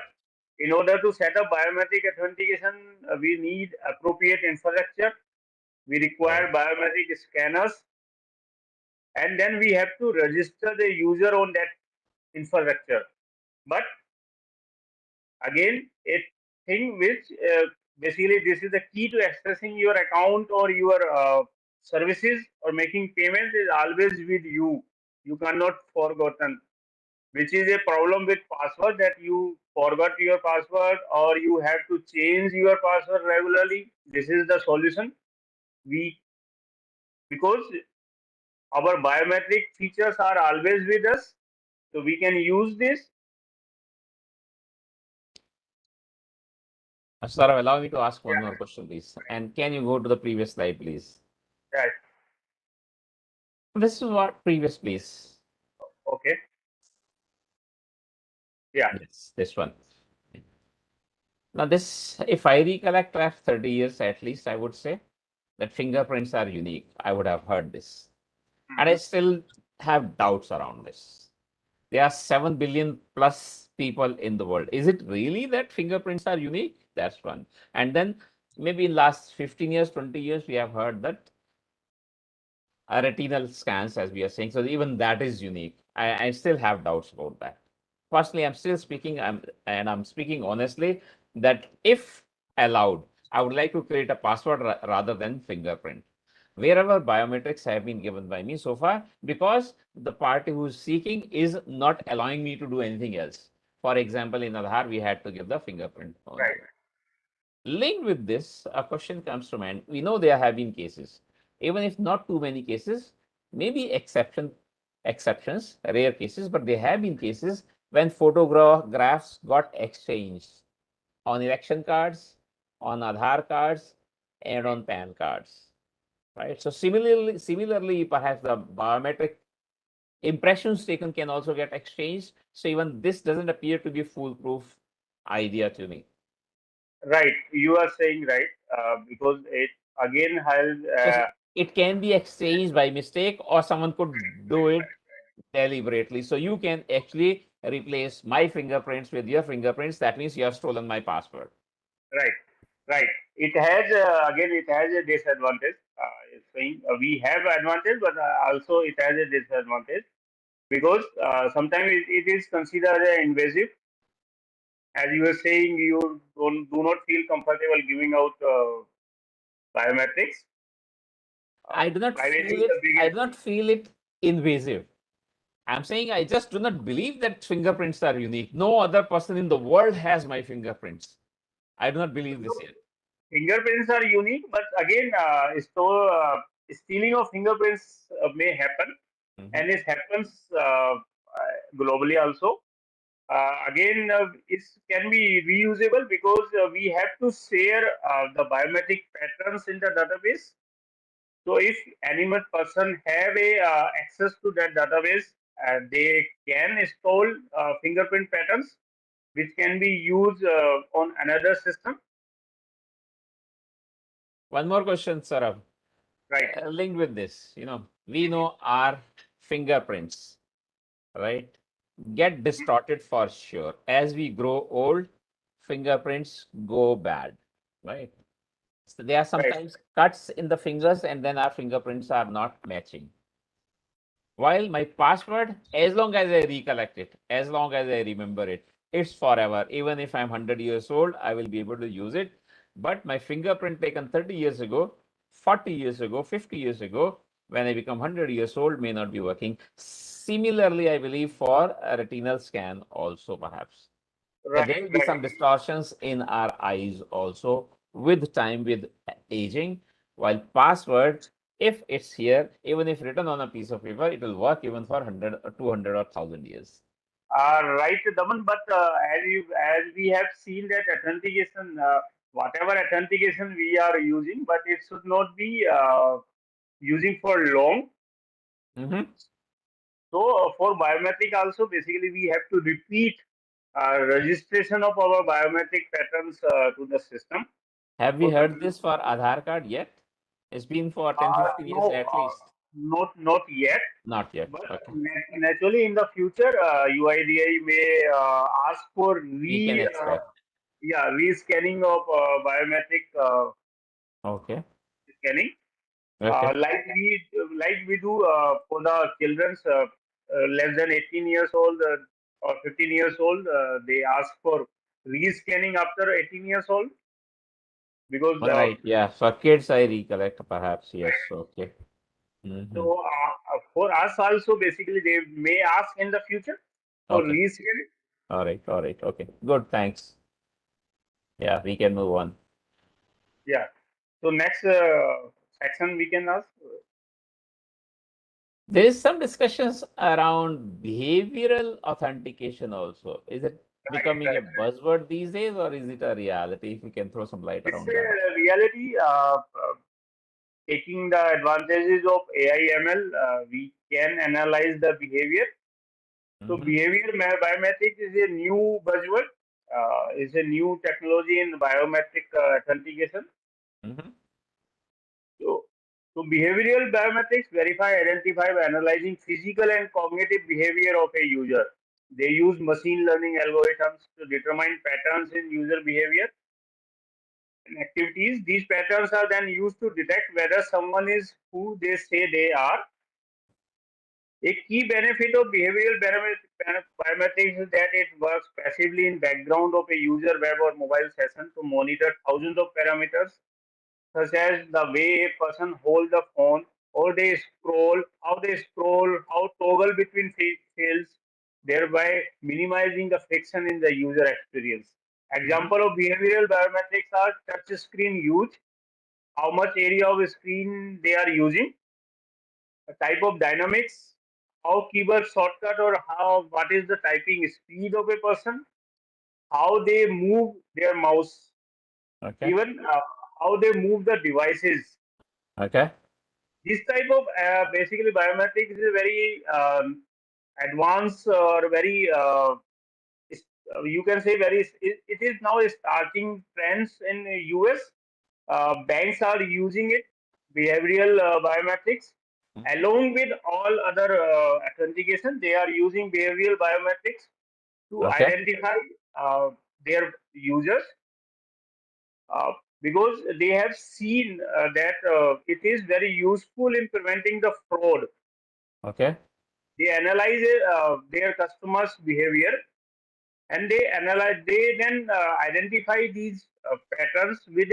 [SPEAKER 4] in order to set up biometric authentication, we need appropriate infrastructure. We require biometric scanners, and then we have to register the user on that infrastructure. But again, a thing which basically this is the key to accessing your account or your services or making payments is always with you. You cannot forgotten, which is a problem with password, that you forgot your password or you have to change your password regularly. This is the solution. We Because our biometric features are always with us, so we can use this.
[SPEAKER 3] Saurav, allow me to ask one
[SPEAKER 4] Yeah,
[SPEAKER 3] more question, please. And can you go to the previous slide, please?
[SPEAKER 4] right.
[SPEAKER 3] This is what previous, please.
[SPEAKER 4] Okay. Yeah.
[SPEAKER 3] Yes, this one. Now, this, if I recollect, I have 30 years at least, I would say that fingerprints are unique. I would have heard this. And I
[SPEAKER 4] Mhm.
[SPEAKER 3] still have doubts around this. There are 7 billion plus people in the world. Is it really that fingerprints are unique? That's one. And then maybe in last 15 years, 20 years, we have heard that retinal scans, as we are saying. So even that is unique. I still have doubts about that. Personally, I'm still speaking, I'm speaking honestly that if allowed, I would like to create a password rather than fingerprint. Wherever biometrics have been given by me so far, because the party who's seeking is not allowing me to do anything else. For example, in Aadhaar, we had to give the fingerprint
[SPEAKER 4] Right.
[SPEAKER 3] only. Linked with this, a question comes to mind. We know there have been cases, even if not too many cases, maybe exceptions, rare cases, but there have been cases when photographs got exchanged on election cards, on Aadhaar cards, and on PAN cards. Right. So similarly, perhaps the biometric impressions taken can also get exchanged. So even this doesn't appear to be a foolproof idea to me.
[SPEAKER 4] Right. You are saying right, because it again has
[SPEAKER 3] So it can be exchanged by mistake, or someone could do it deliberately. So you can actually replace my fingerprints with your fingerprints. That means you have stolen my password.
[SPEAKER 4] right. Right. It has again it has a disadvantage. It's saying we have advantage, but also it has a disadvantage because sometimes it is considered invasive. As you were saying, you do not feel comfortable giving out biometrics.
[SPEAKER 3] I do not
[SPEAKER 4] Privacy
[SPEAKER 3] feel
[SPEAKER 4] is the
[SPEAKER 3] it. I
[SPEAKER 4] biggest.
[SPEAKER 3] do not feel it invasive. I'm saying I just do not believe that fingerprints are unique. No other person in the world has my fingerprints. I do not believe this yet.
[SPEAKER 4] Fingerprints are unique, but again, stealing of fingerprints may happen,
[SPEAKER 3] Mhm.
[SPEAKER 4] and it happens globally also. Again, it can be reusable because we have to share the biometric patterns in the database. So, if any person have a access to that database, they can install fingerprint patterns, which can be used on another system.
[SPEAKER 3] One more question, Saurabh.
[SPEAKER 4] Right.
[SPEAKER 3] Linked with this, we know our fingerprints, right, get distorted for sure. As we grow old, fingerprints go bad, right? So there are
[SPEAKER 4] Right.
[SPEAKER 3] sometimes cuts in the fingers, and then our fingerprints are not matching. While my password, as long as I recollect it, as long as I remember it, it's forever. Even if I'm 100 years old, I will be able to use it. But my fingerprint taken 30 years ago, 40 years ago, 50 years ago, when I become 100 years old, may not be working. Similarly, I believe for a retinal scan also, perhaps that
[SPEAKER 4] Right.
[SPEAKER 3] there will be
[SPEAKER 4] Right.
[SPEAKER 3] some distortions in our eyes also with time, with aging. While password, if it's here, even if written on a piece of paper, it will work even for 100 or 200 or 1000 years.
[SPEAKER 4] Right, Daman. But as we have seen that authentication, whatever authentication we are using, but it should not be using for long.
[SPEAKER 3] Mhm.
[SPEAKER 4] So for biometric also, basically we have to repeat registration of our biometric patterns to the system.
[SPEAKER 3] Have we
[SPEAKER 4] For
[SPEAKER 3] heard
[SPEAKER 4] the
[SPEAKER 3] this for Aadhaar card yet? It's been for 10, 15 years
[SPEAKER 4] no,
[SPEAKER 3] at least.
[SPEAKER 4] not yet.
[SPEAKER 3] Not yet.
[SPEAKER 4] But
[SPEAKER 3] Okay.
[SPEAKER 4] naturally, in the future, UIDI may ask for
[SPEAKER 3] We can expect.
[SPEAKER 4] rescanning of biometric
[SPEAKER 3] Okay.
[SPEAKER 4] scanning,
[SPEAKER 3] Okay.
[SPEAKER 4] like we do for the children's less than 18 years old or 15 years old. They ask for rescanning after 18 years old because
[SPEAKER 3] All right. Yeah. For kids, I recollect perhaps. Yes. Okay. Hmm.
[SPEAKER 4] for us also basically they may ask in the future for
[SPEAKER 3] Okay.
[SPEAKER 4] rescanning.
[SPEAKER 3] All right. All right. Okay. Good. Thanks. Yeah, we can move on.
[SPEAKER 4] Yeah. So next section we can ask.
[SPEAKER 3] There is some discussions around behavioral authentication also. Is it
[SPEAKER 4] Right,
[SPEAKER 3] becoming a
[SPEAKER 4] right.
[SPEAKER 3] buzzword these days, or is it a reality? If you can throw some light
[SPEAKER 4] It's
[SPEAKER 3] around that.
[SPEAKER 4] a reality. Taking the advantages of AI ML, we can analyze the behavior. So
[SPEAKER 3] Hmm.
[SPEAKER 4] behavior biometrics is a new buzzword. Is a new technology in biometric authentication.
[SPEAKER 3] Hmm.
[SPEAKER 4] So, so behavioral biometrics verify, identify by analyzing physical and cognitive behavior of a user. They use machine learning algorithms to determine patterns in user behavior and activities. These patterns are then used to detect whether someone is who they say they are. A key benefit of behavioral biometrics is that it works passively in background of a user web or mobile session to monitor thousands of parameters, such as the way a person hold the phone, or they scroll, how toggle between fields, thereby minimizing the friction in the user experience. Example of behavioral biometrics are touch screen use, how much area of screen they are using, a type of dynamics, how keyboard shortcut or how what is the typing speed of a person, how they move their mouse,
[SPEAKER 3] Okay.
[SPEAKER 4] even how they move the devices.
[SPEAKER 3] Okay.
[SPEAKER 4] This type of basically biometrics is a very advanced or very you can say very it is now starting trends in the US. Banks are using it, behavioral biometrics,
[SPEAKER 3] Mhm.
[SPEAKER 4] along with all other authentication. They are using behavioral biometrics to
[SPEAKER 3] Okay.
[SPEAKER 4] identify their users, uh, because they have seen that it is very useful in preventing the fraud.
[SPEAKER 3] Okay.
[SPEAKER 4] They analyze their customers' behavior, and they then identify these patterns with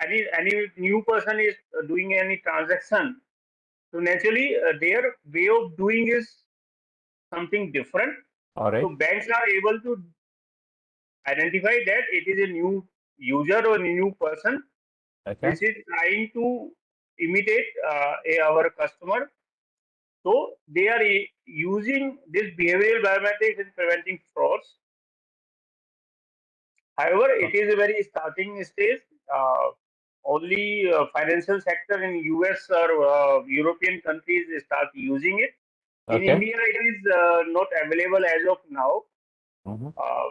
[SPEAKER 4] any new person is doing any transaction. So naturally, their way of doing is something different.
[SPEAKER 3] All right.
[SPEAKER 4] So banks are able to identify that it is a new user or a new person
[SPEAKER 3] Okay.
[SPEAKER 4] which is trying to imitate our customer. So they are using this behavioral biometrics in preventing frauds. However,
[SPEAKER 3] Oh,
[SPEAKER 4] it is a very starting stage. Uh, Only financial sector in US or European countries start using it. In
[SPEAKER 3] okay.
[SPEAKER 4] India, it is not available as of now.
[SPEAKER 3] Mhm.
[SPEAKER 4] Uh,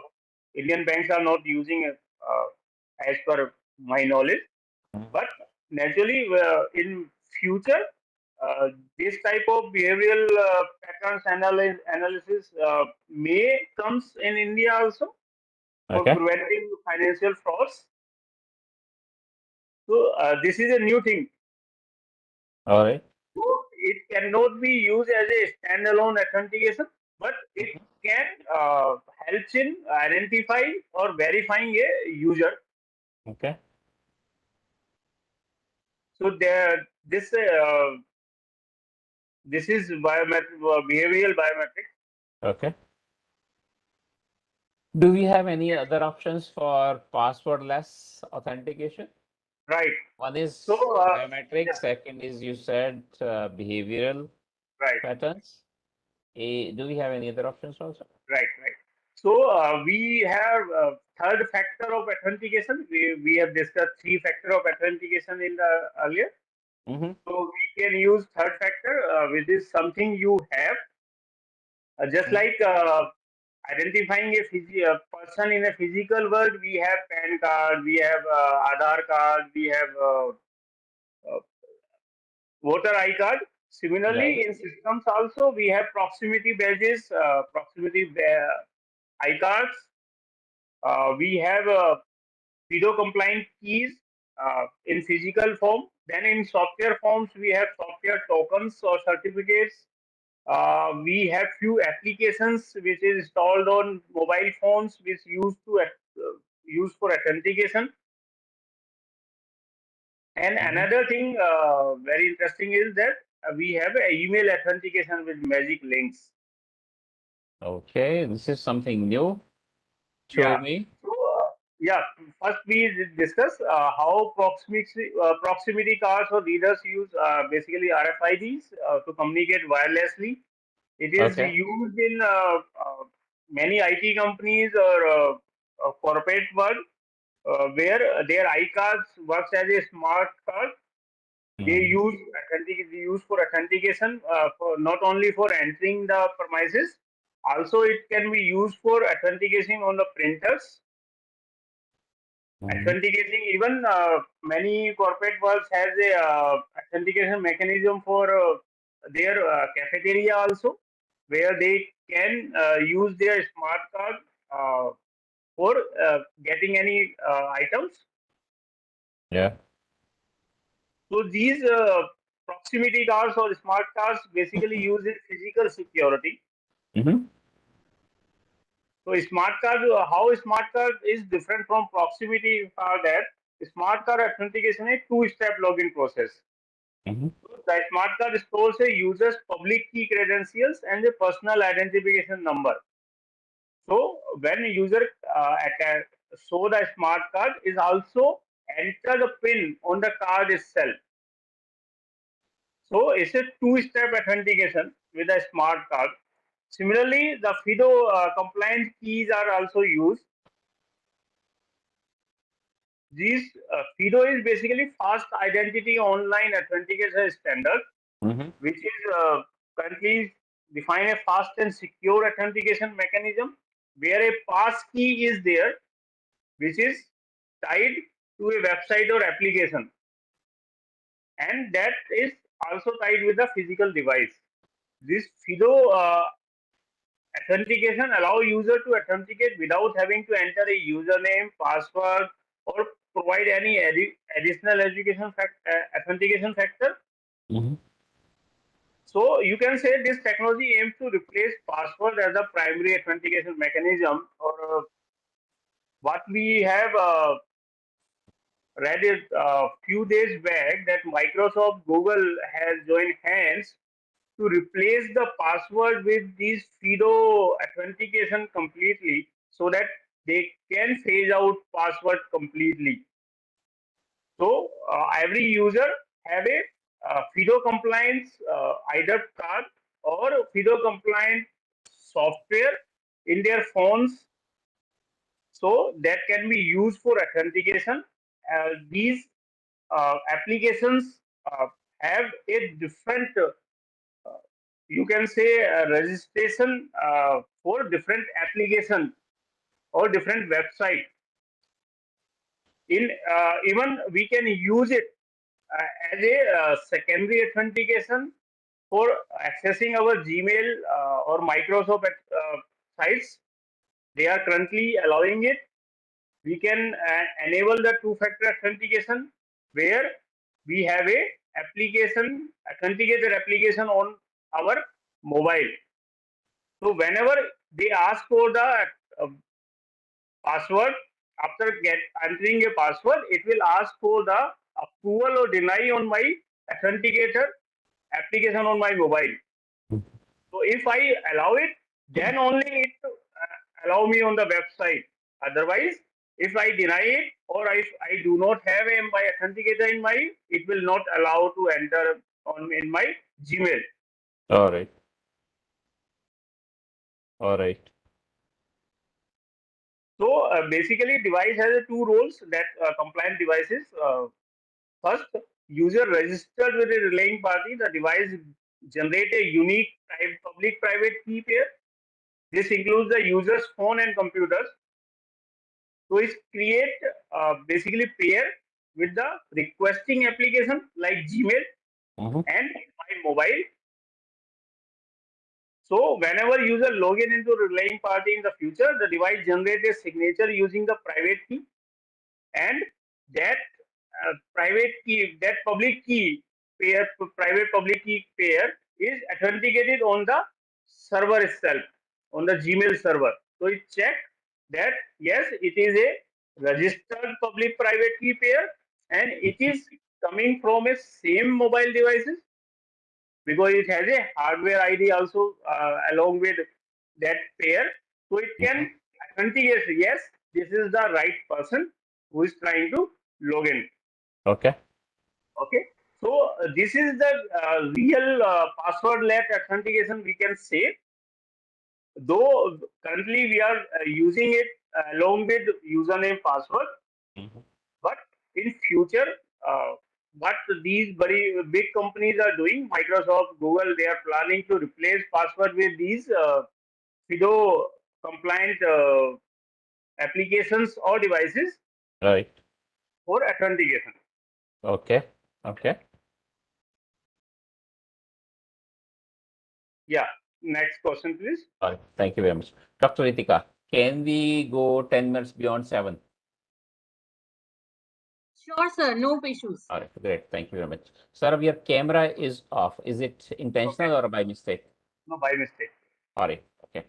[SPEAKER 4] Indian banks are not using it, as per my knowledge.
[SPEAKER 3] Mhm.
[SPEAKER 4] But naturally, in future, uh, this type of behavioral patterns analysis may comes in India also for
[SPEAKER 3] Okay.
[SPEAKER 4] preventing financial frauds. So this is a new thing.
[SPEAKER 3] All right.
[SPEAKER 4] So it cannot be used as a standalone authentication, but it
[SPEAKER 3] Mhm.
[SPEAKER 4] can help in identifying or verifying a user.
[SPEAKER 3] Okay.
[SPEAKER 4] So this is behavioral biometrics,
[SPEAKER 3] Okay. Do we have any other options for passwordless authentication?
[SPEAKER 4] right?
[SPEAKER 3] One
[SPEAKER 4] So
[SPEAKER 3] is biometrics.
[SPEAKER 4] yes,
[SPEAKER 3] Second is you said behavioral
[SPEAKER 4] right,
[SPEAKER 3] patterns. Do we have any other options also?
[SPEAKER 4] right. So we have third factor of authentication. We have discussed three factor of authentication in the earlier.
[SPEAKER 3] Mm-hmm.
[SPEAKER 4] So we can use third factor, which is something you have, just like identifying a person in a physical world. We have PAN card, we have Aadhaar card, we have uh, voter I card.
[SPEAKER 3] Right.
[SPEAKER 4] Similarly, in systems also we have proximity badges, I cards. We have Fido compliant keys in physical form. Then in software forms, we have software tokens or certificates. We have few applications which is installed on mobile phones which used for authentication. And
[SPEAKER 3] Mm-hmm.
[SPEAKER 4] another thing very interesting is that we have a email authentication with magic links.
[SPEAKER 3] Okay. This is something new
[SPEAKER 4] Yeah.
[SPEAKER 3] to me.
[SPEAKER 4] So, yeah, first we discuss how proximity cards or readers use basically RFIDs to communicate wirelessly. It is
[SPEAKER 3] Okay.
[SPEAKER 4] used in many IT companies or corporate world where their iCards works as a smart card. They
[SPEAKER 3] Mhm.
[SPEAKER 4] use for authentication for not only for entering the premises, also it can be used for authentication on the printers.
[SPEAKER 3] Mhm.
[SPEAKER 4] Authenticating even many corporate worlds has a authentication mechanism for their cafeteria also, where they can use their smart card for getting any items.
[SPEAKER 3] Yeah.
[SPEAKER 4] So these proximity cards or smart cards basically use in physical security.
[SPEAKER 3] Mm-hmm.
[SPEAKER 4] So smart card, how smart card is different from proximity card? That smart card authentication is two-step login process.
[SPEAKER 3] Mm-hmm.
[SPEAKER 4] The smart card stores a user's public key credentials and a personal identification number. So when a user show the smart card, is also enter the PIN on the card itself. So it's a two-step authentication with a smart card. Similarly, the Fido compliant keys are also used. These Fido is basically fast identity online authentication standard,
[SPEAKER 3] Mm-hmm.
[SPEAKER 4] which is currently define a fast and secure authentication mechanism where a pass key is there, which is tied to a website or application, and that is also tied with the physical device. This Fido authentication allow user to authenticate without having to enter a username, password, or provide any additional authentication factor.
[SPEAKER 3] Mm-hmm.
[SPEAKER 4] So you can say this technology aims to replace password as a primary authentication mechanism. Or what we have read it a few days back that Microsoft, Google has joined hands to replace the password with these Fido authentication completely, so that they can phase out password completely. So every user have a Fido compliance either card or Fido compliant software in their phones, so that can be used for authentication. These applications have a different you can say registration for different application or different website. In even we can use it as a secondary authentication for accessing our Gmail or Microsoft sites. They are currently allowing it. We can enable the two-factor authentication where we have a application authenticated application on our mobile. So whenever they ask for the uh, password, after entering a password, it will ask for the approval or deny on my authenticator application on my mobile. So if I allow it, then only it allow me on the website. Otherwise, if I deny it or if I do not have my authenticator in my, it will not allow to enter on in my Gmail.
[SPEAKER 3] All right. All right.
[SPEAKER 4] So basically, device has two roles that compliant devices. First, user registered with a relaying party. The device generate a unique public-private key pair. This includes the user's phone and computers. So it create basically pair with the requesting application like Gmail
[SPEAKER 3] Mm-hmm.
[SPEAKER 4] and my mobile. So whenever user log in into relaying party in the future, the device generates a signature using the private key, and that private key, that public key pair, private public key pair is authenticated on the server itself, on the Gmail server. So it check that yes, it is a registered public private key pair and it is coming from a same mobile devices, because it has a hardware ID also along with that pair. So it can authenticate, yes, this is the right person who is trying to log in.
[SPEAKER 3] Okay.
[SPEAKER 4] Okay. So this is the real password-led authentication, we can say. Though currently we are using it along with username password,
[SPEAKER 3] Mm-hmm.
[SPEAKER 4] but in future, what these very big companies are doing, Microsoft, Google, they are planning to replace password with these Fido compliant applications or devices
[SPEAKER 3] Right.
[SPEAKER 4] for authentication.
[SPEAKER 3] Okay. Okay.
[SPEAKER 4] Yeah. Next question, please.
[SPEAKER 3] All right. Thank you very much. Dr. Ritika, can we go 10 minutes beyond 7?
[SPEAKER 1] Sure, sir. No issues.
[SPEAKER 3] All right, great. Thank you very much. Saurav, your camera is off. Is it
[SPEAKER 4] Okay.
[SPEAKER 3] intentional or by mistake?
[SPEAKER 4] No, by mistake.
[SPEAKER 3] All right, okay.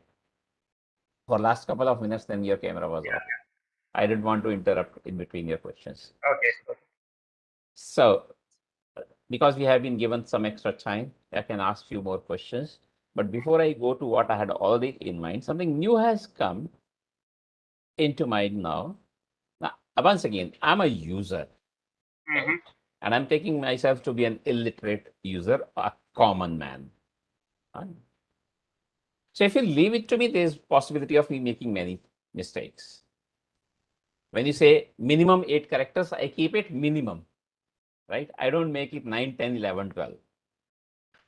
[SPEAKER 3] For last couple of minutes, then your camera was off.
[SPEAKER 4] Yeah.
[SPEAKER 3] I didn't want to interrupt in between your questions.
[SPEAKER 4] Okay. Okay.
[SPEAKER 3] So, because we have been given some extra time, I can ask few more questions. But before I go to what I had already in mind, something new has come into mind now. Now, once again, I'm a user, right? And I'm taking myself to be an illiterate user, a common man. Right? So if you leave it to me, there's possibility of me making many mistakes. When you say minimum 8 characters, I keep it minimum, right? I don't make it 9, 10, 11, 12.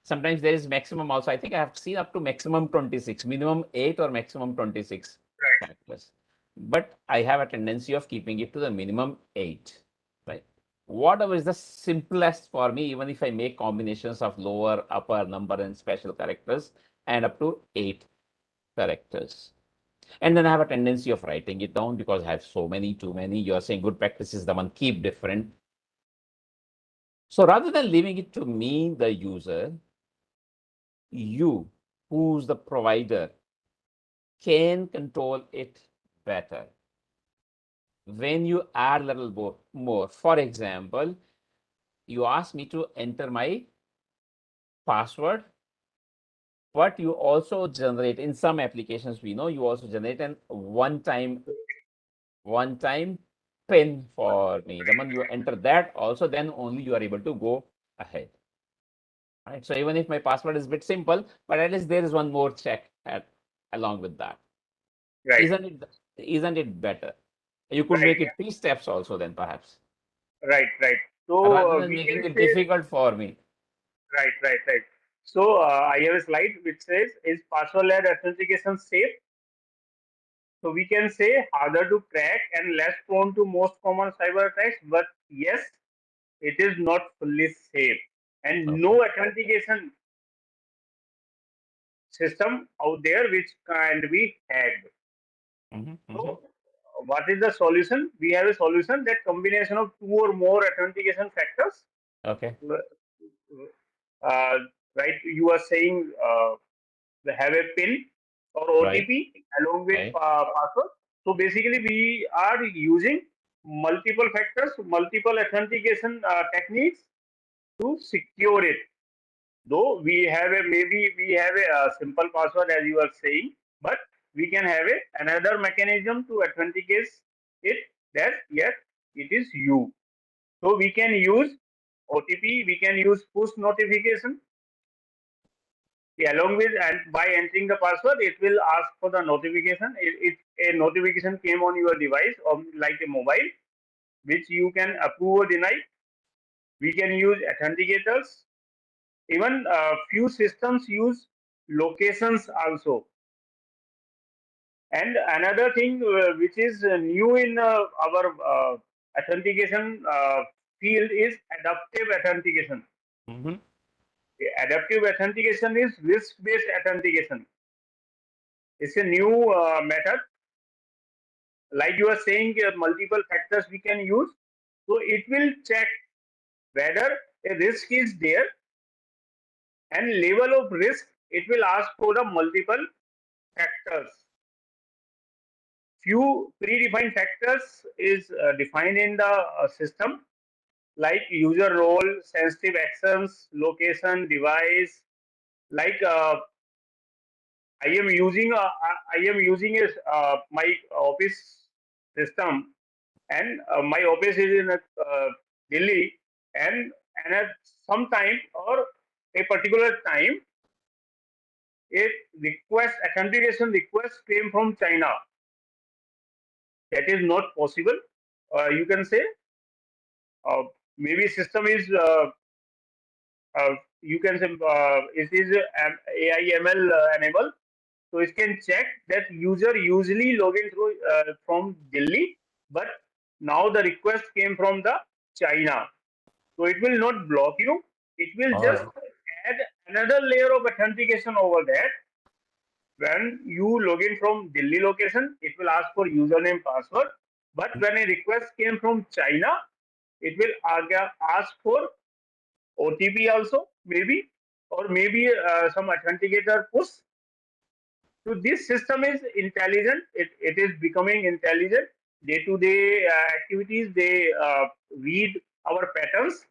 [SPEAKER 3] Sometimes there is maximum also. I think I have seen up to maximum 26, minimum 8 or maximum 26
[SPEAKER 4] Right.
[SPEAKER 3] characters. But I have a tendency of keeping it to the minimum 8, right? Whatever is the simplest for me, even if I make combinations of lower, upper number and special characters and up to 8 characters. And then I have a tendency of writing it down because I have so many, too many. You're saying good practice is the one, keep different. So rather than leaving it to me, the user, you, who's the provider, can control it better. When you add a little more, for example, you ask me to enter my password, but you also generate, in some applications we know, you also generate an one-time pin for me. The moment you enter that also, then only you are able to go ahead. Right. So even if my password is a bit simple, but at least there is one more check along with that.
[SPEAKER 4] Right.
[SPEAKER 3] Isn't it better? You could
[SPEAKER 4] Right.
[SPEAKER 3] make it 3 steps also then perhaps.
[SPEAKER 4] Right. Right.
[SPEAKER 3] Rather
[SPEAKER 4] So
[SPEAKER 3] than
[SPEAKER 4] we
[SPEAKER 3] making
[SPEAKER 4] can
[SPEAKER 3] it
[SPEAKER 4] say
[SPEAKER 3] difficult for me.
[SPEAKER 4] right. Right. Right. So I have a slide which says, "Is password-led authentication safe?" So we can say harder to crack and less prone to most common cyber attacks, but yes, it is not fully safe. And
[SPEAKER 3] Okay.
[SPEAKER 4] no authentication system out there which can be hacked. So what is the solution? We have a solution that combination of 2 or more authentication factors.
[SPEAKER 3] Okay.
[SPEAKER 4] Uh, right, you are saying they have a PIN or
[SPEAKER 3] Right.
[SPEAKER 4] OTP along with
[SPEAKER 3] Right.
[SPEAKER 4] password. So basically, we are using multiple factors, multiple authentication techniques to secure it. Though we have a maybe we have a simple password as you are saying, but we can have another mechanism to authenticate it that yes, it is you. So we can use OTP, we can use push notification. Along with and by entering the password, it will ask for the notification. If a notification came on your device or like a mobile, which you can approve or deny, we can use authenticators. Even few systems use locations also. And another thing which is new in our authentication field is adaptive authentication. Adaptive authentication is risk-based authentication. It's a new method. Like you are saying, multiple factors we can use. So it will check whether a risk is there and level of risk. It will ask for the multiple factors. Few predefined factors is defined in the system, like user role, sensitive actions, location, device. Like I am using a my office system, and my office is in Delhi, and at some time or a particular time, a authentication request came from China. That is not possible. You can say uh, maybe system is you can say it is AIML enabled, so it can check that user usually login through from Delhi, but now the request came from the China, so it will not block you. It will
[SPEAKER 3] All
[SPEAKER 4] just
[SPEAKER 3] right.
[SPEAKER 4] add another layer of authentication over that. When you log in from Delhi location, it will ask for username password. But when a request came from China, it will ask for OTP also, maybe, or maybe some authenticator push. So this system is intelligent. It is becoming intelligent. Day-to-day activities, they read our patterns.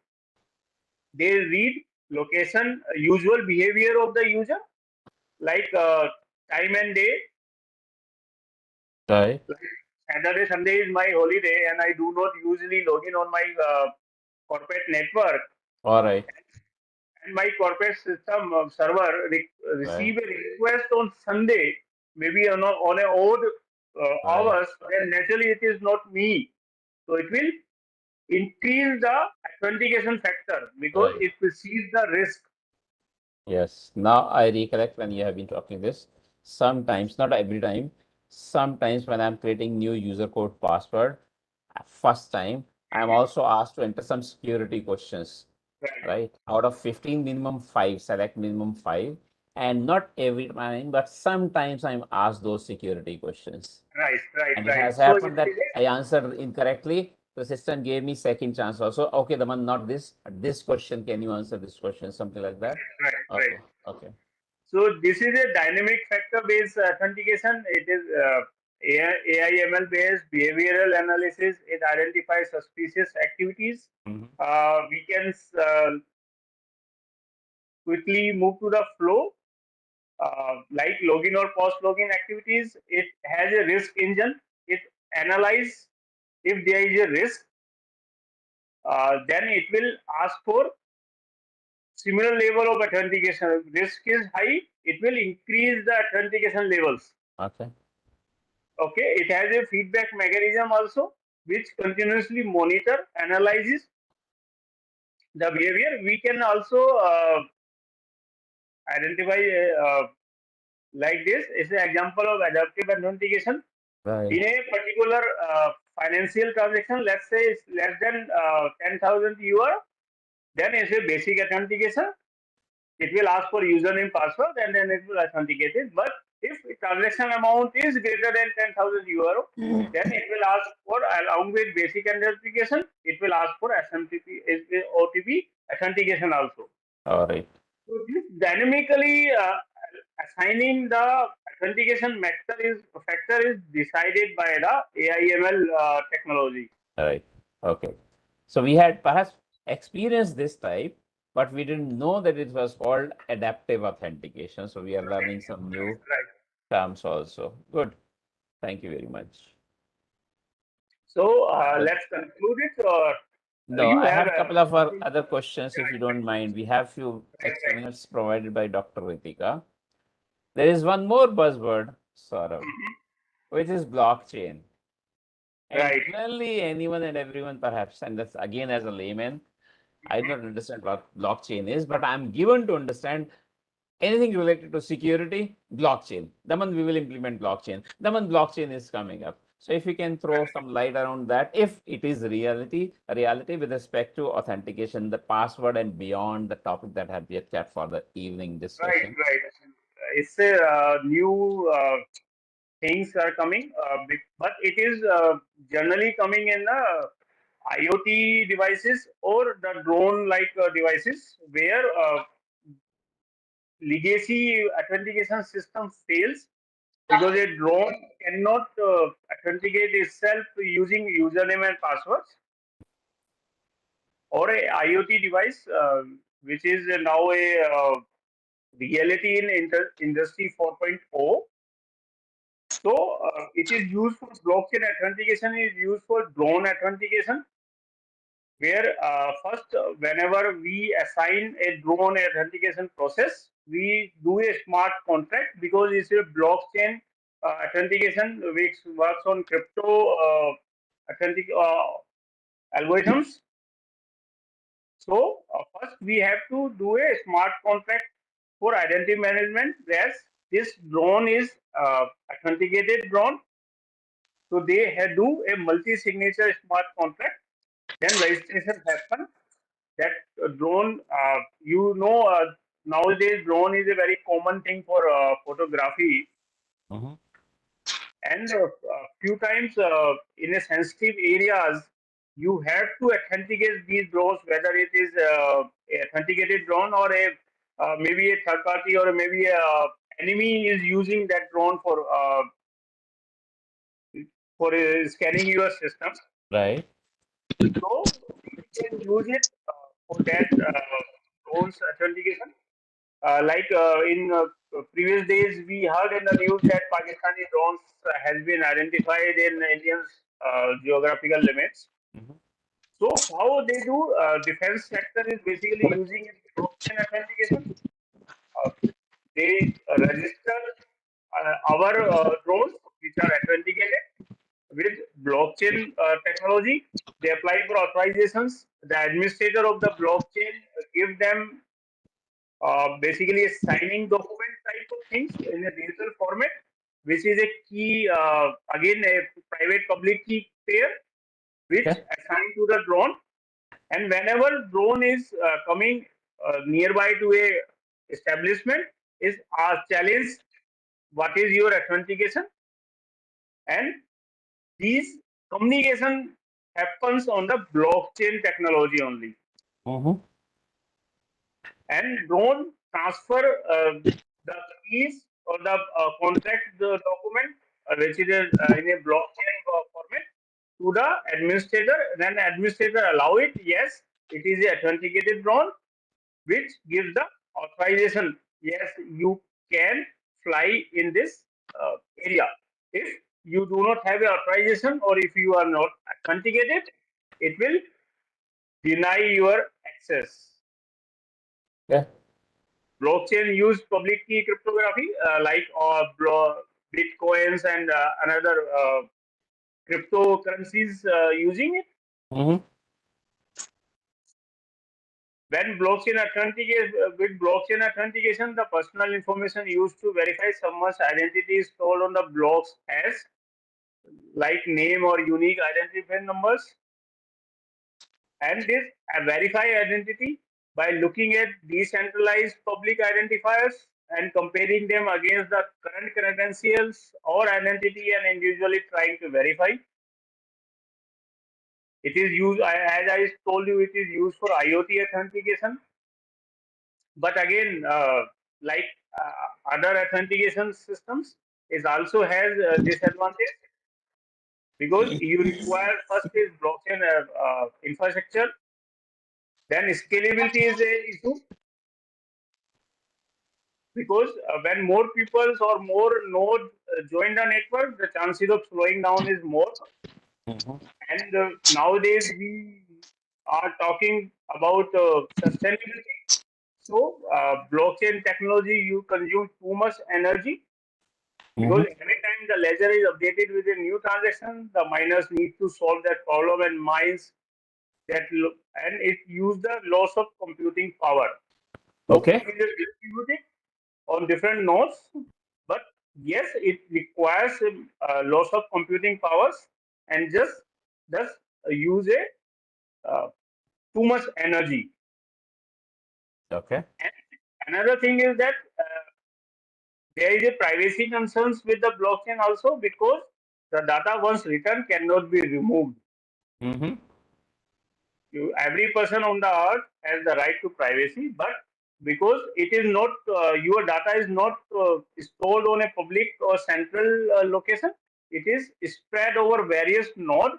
[SPEAKER 4] They read location, usual behavior of the user, like time and day.
[SPEAKER 3] Right.
[SPEAKER 4] Like Saturday, Sunday is my holiday, and I do not usually log in on my corporate network.
[SPEAKER 3] All right.
[SPEAKER 4] And my corporate system server receive a request on Sunday, maybe on a odd
[SPEAKER 3] Right.
[SPEAKER 4] hours, then naturally it is not me. So it will increase the authentication factor because
[SPEAKER 3] Right.
[SPEAKER 4] it perceives the risk.
[SPEAKER 3] Yes. Now I recollect when you have been talking this. Sometimes, not every time, sometimes when I'm creating new user code password, first time, I'm also asked to enter some security questions,
[SPEAKER 4] Right,
[SPEAKER 3] right? Out of 15, minimum 5, select minimum 5. And not every time, but sometimes I'm asked those security questions.
[SPEAKER 4] right, right,
[SPEAKER 3] And it
[SPEAKER 4] right.
[SPEAKER 3] has
[SPEAKER 4] So it
[SPEAKER 3] happened that
[SPEAKER 4] is
[SPEAKER 3] I answered incorrectly. The system gave me second chance also. Okay, the one not this question. Can you answer this question? Something like that.
[SPEAKER 4] right, right.
[SPEAKER 3] Okay, okay,
[SPEAKER 4] So this is a dynamic factor-based authentication. It is AI/ML based behavioral analysis. It identifies suspicious activities.
[SPEAKER 3] Mhm.
[SPEAKER 4] We can quickly move to the flow, like login or post-login activities. It has a risk engine. It analyzes if there is a risk. Then it will ask for similar level of authentication. Risk is high. It will increase the authentication levels.
[SPEAKER 3] Okay.
[SPEAKER 4] Okay, it has a feedback mechanism also, which continuously monitor, analyzes the behavior. We can also identify like this is an example of adaptive authentication
[SPEAKER 3] Right.
[SPEAKER 4] in a particular financial transaction. Let's say it's less than 10,000 EUR. Then it's a basic authentication. It will ask for username, password, and then it will authenticate it. But if transaction amount is greater than 10,000 euro, then it will ask for, along with basic authentication, it will ask for SMTP, OTP authentication also.
[SPEAKER 3] All right.
[SPEAKER 4] So this dynamically assigning the authentication factor is decided by the AIML technology.
[SPEAKER 3] All right. Okay. So we had perhaps experienced this type, but we didn't know that it was called adaptive authentication. So we are learning some new
[SPEAKER 4] Right.
[SPEAKER 3] terms also. Good. Thank you very much.
[SPEAKER 4] So
[SPEAKER 3] But
[SPEAKER 4] let's conclude it. Or
[SPEAKER 3] no,
[SPEAKER 4] you
[SPEAKER 3] I
[SPEAKER 4] have
[SPEAKER 3] have a couple of
[SPEAKER 4] something?
[SPEAKER 3] other questions, if you don't mind. We have few
[SPEAKER 4] Right,
[SPEAKER 3] extra minutes provided by Dr. Ritika. There is one more buzzword, Saurav, which is blockchain. And
[SPEAKER 4] right.
[SPEAKER 3] generally, anyone and everyone, perhaps, and that's again as a layman, I don't understand what blockchain is, but I'm given to understand anything related to security, blockchain. The moment we will implement blockchain, the moment blockchain is coming up. So if you can throw some light around that, if it is reality with respect to authentication, the password and beyond the topic that had been kept for the evening
[SPEAKER 4] Right,
[SPEAKER 3] discussion.
[SPEAKER 4] right. It's a new things are coming, but it is generally coming in the IoT devices or the drone-like devices where legacy authentication system fails because a drone cannot authenticate itself using username and passwords, or a IoT device, which is now a reality in industry 4.0. So it is used for blockchain authentication. Is used for drone authentication, where first, whenever we assign a drone authentication process, we do a smart contract because it's a blockchain authentication which works on crypto authentic algorithms. So first, we have to do a smart contract for identity management. Whereas this drone is authenticated drone, so they do a multi-signature smart contract. Then registration happen. That drone, nowadays drone is a very common thing for photography,
[SPEAKER 3] Mhm.
[SPEAKER 4] and few times in a sensitive areas you have to authenticate these drones, whether it is a authenticated drone or a maybe a third party or maybe a enemy is using that drone for scanning your system.
[SPEAKER 3] Right.
[SPEAKER 4] So you can use it for that drones authentication. In previous days, we heard in the news that Pakistani drones has been identified in Indian geographical limits.
[SPEAKER 3] Mhm.
[SPEAKER 4] So how they do defense sector is basically using blockchain authentication. Uh, they register our drones which are authenticated with blockchain technology. They apply for authorizations. The administrator of the blockchain give them basically a signing document type of things in a digital format, which is a key, again, a private public key pair, which
[SPEAKER 3] Okay.
[SPEAKER 4] assigned to the drone. And whenever drone is coming nearby to a establishment, is challenge what is your authentication, and these communication happens on the blockchain technology only.
[SPEAKER 3] Mm-hmm.
[SPEAKER 4] And drone transfer the keys or the contract the document which is in a blockchain format to the administrator. Then the administrator allow it. Yes, it is a authenticated drone, which gives the authorization. Yes, you can fly in this area. If you do not have a authorization or if you are not authenticated, it will deny your access.
[SPEAKER 3] Yeah.
[SPEAKER 4] Blockchain use public key cryptography like bitcoins and another cryptocurrencies using it.
[SPEAKER 3] Mm-hmm.
[SPEAKER 4] When blockchain authentication with blockchain authentication, the personal information used to verify someone's identity is stored on the blocks as like name or unique identifier numbers. And this verify identity by looking at decentralized public identifiers and comparing them against the current credentials or identity and individually trying to verify. It is used, as I told you, it is used for IoT authentication. But again, like other authentication systems, it also has disadvantage because you require first is blockchain infrastructure, then scalability is a issue because when more people or more nodes join the network, the chances of slowing down is more.
[SPEAKER 3] Mm-hmm.
[SPEAKER 4] And nowadays we are talking about sustainability. So blockchain technology you consume too much energy because
[SPEAKER 3] Mm-hmm.
[SPEAKER 4] every time the ledger is updated with a new transaction, the miners need to solve that problem and mines and it use the loss of computing power. So
[SPEAKER 3] Okay.
[SPEAKER 4] it is distributed on different nodes, but yes, it requires loss of computing powers and just use a too much energy.
[SPEAKER 3] Okay.
[SPEAKER 4] And another thing is that there is a privacy concerns with the blockchain also because the data once written cannot be removed.
[SPEAKER 3] Mm-hmm.
[SPEAKER 4] Every person on the earth has the right to privacy, but because it is not your data is not stored on a public or central location, it is spread over various nodes.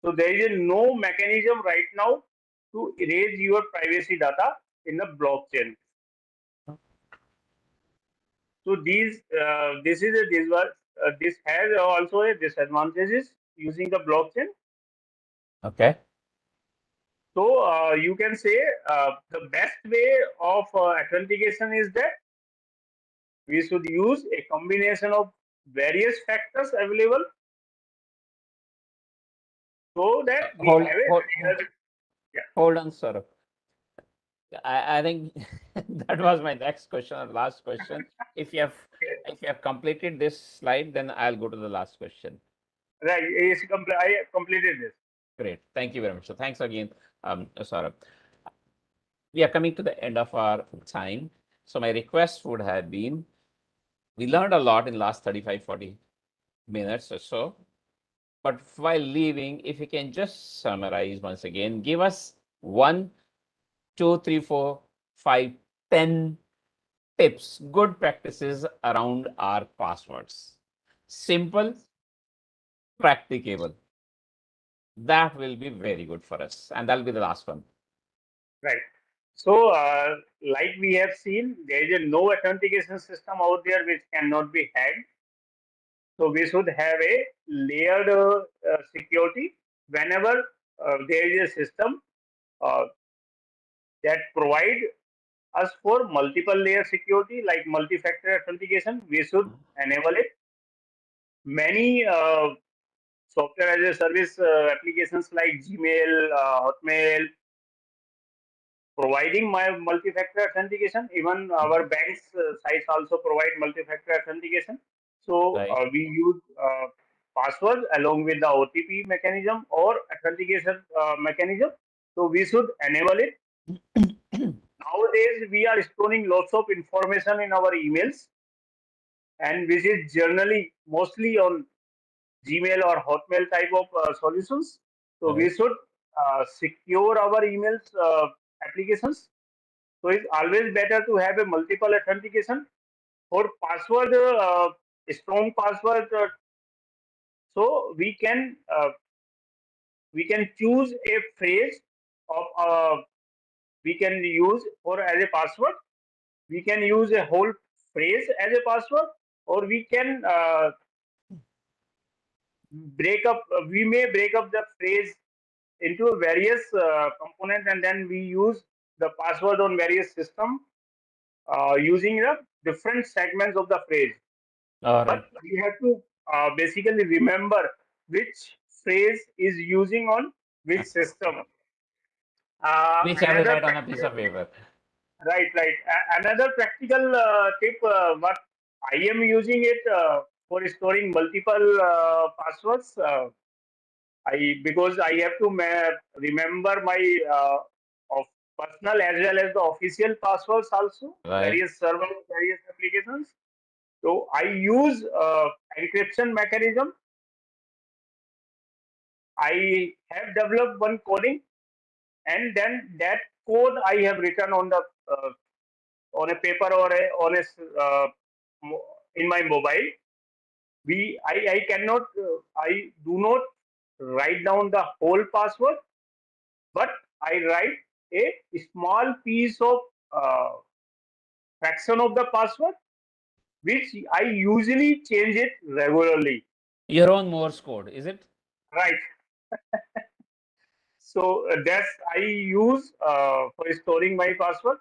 [SPEAKER 4] So there is no mechanism right now to erase your privacy data in the blockchain. So this has also a disadvantages using the blockchain.
[SPEAKER 3] Okay.
[SPEAKER 4] So you can say the best way of authentication is that we should use a combination of various factors available so that we
[SPEAKER 3] Hold,
[SPEAKER 4] have a
[SPEAKER 3] hold,
[SPEAKER 4] real, yeah.
[SPEAKER 3] hold on, sir. I think that was my next question or last question. If you have completed this slide, then I'll go to the last question.
[SPEAKER 4] Right, I completed this.
[SPEAKER 3] Great. Thank you very much. So thanks again, Saurabh. We are coming to the end of our time. So my request would have been, we learned a lot in last 35, 40 minutes or so, But while leaving, if you can just summarize once again, give us 1, 2, 3, 4, 5, 10 tips, good practices around our passwords. Simple, practicable. That will be very good for us. And that'll be the last one.
[SPEAKER 4] Right. So, like we have seen, there is a no authentication system out there which cannot be hacked. So, we should have a layered security whenever there is a system uh, that provide us for multiple layer security, like multi-factor authentication. We should enable it. Many software as a service applications like Gmail, Hotmail, providing my multi-factor authentication. Even our bank's sites also provide multi-factor authentication. So
[SPEAKER 3] Right.
[SPEAKER 4] we use password along with the OTP mechanism or authentication mechanism. So we should enable it. Nowadays, we are storing lots of information in our emails, and which is generally mostly on Gmail or Hotmail type of solutions. So we
[SPEAKER 3] Right.
[SPEAKER 4] should secure our emails applications. So it's always better to have a multiple authentication for password, strong password. So we can choose a phrase of we can use for as a password. We can use a whole phrase as a password, or we can break up. We may break up the phrase into various components, and then we use the password on various system using the different segments of the phrase.
[SPEAKER 3] All
[SPEAKER 4] But
[SPEAKER 3] right.
[SPEAKER 4] we have to basically remember which phrase is using on which system.
[SPEAKER 3] Which I will
[SPEAKER 4] Another
[SPEAKER 3] write on a piece
[SPEAKER 4] practical,
[SPEAKER 3] of paper.
[SPEAKER 4] right. Another practical tip, what I am using it for storing multiple passwords. Because I have to remember my of personal as well as the official passwords also,
[SPEAKER 3] Right.
[SPEAKER 4] various servers, various applications. So I use encryption mechanism. I have developed one coding, and then that code I have written on the on a paper or on a in my mobile. I cannot I do not write down the whole password, but I write a small piece of fraction of the password, which I usually change it regularly.
[SPEAKER 3] Your own Morse code, is it?
[SPEAKER 4] Right. So that's I use for storing my password.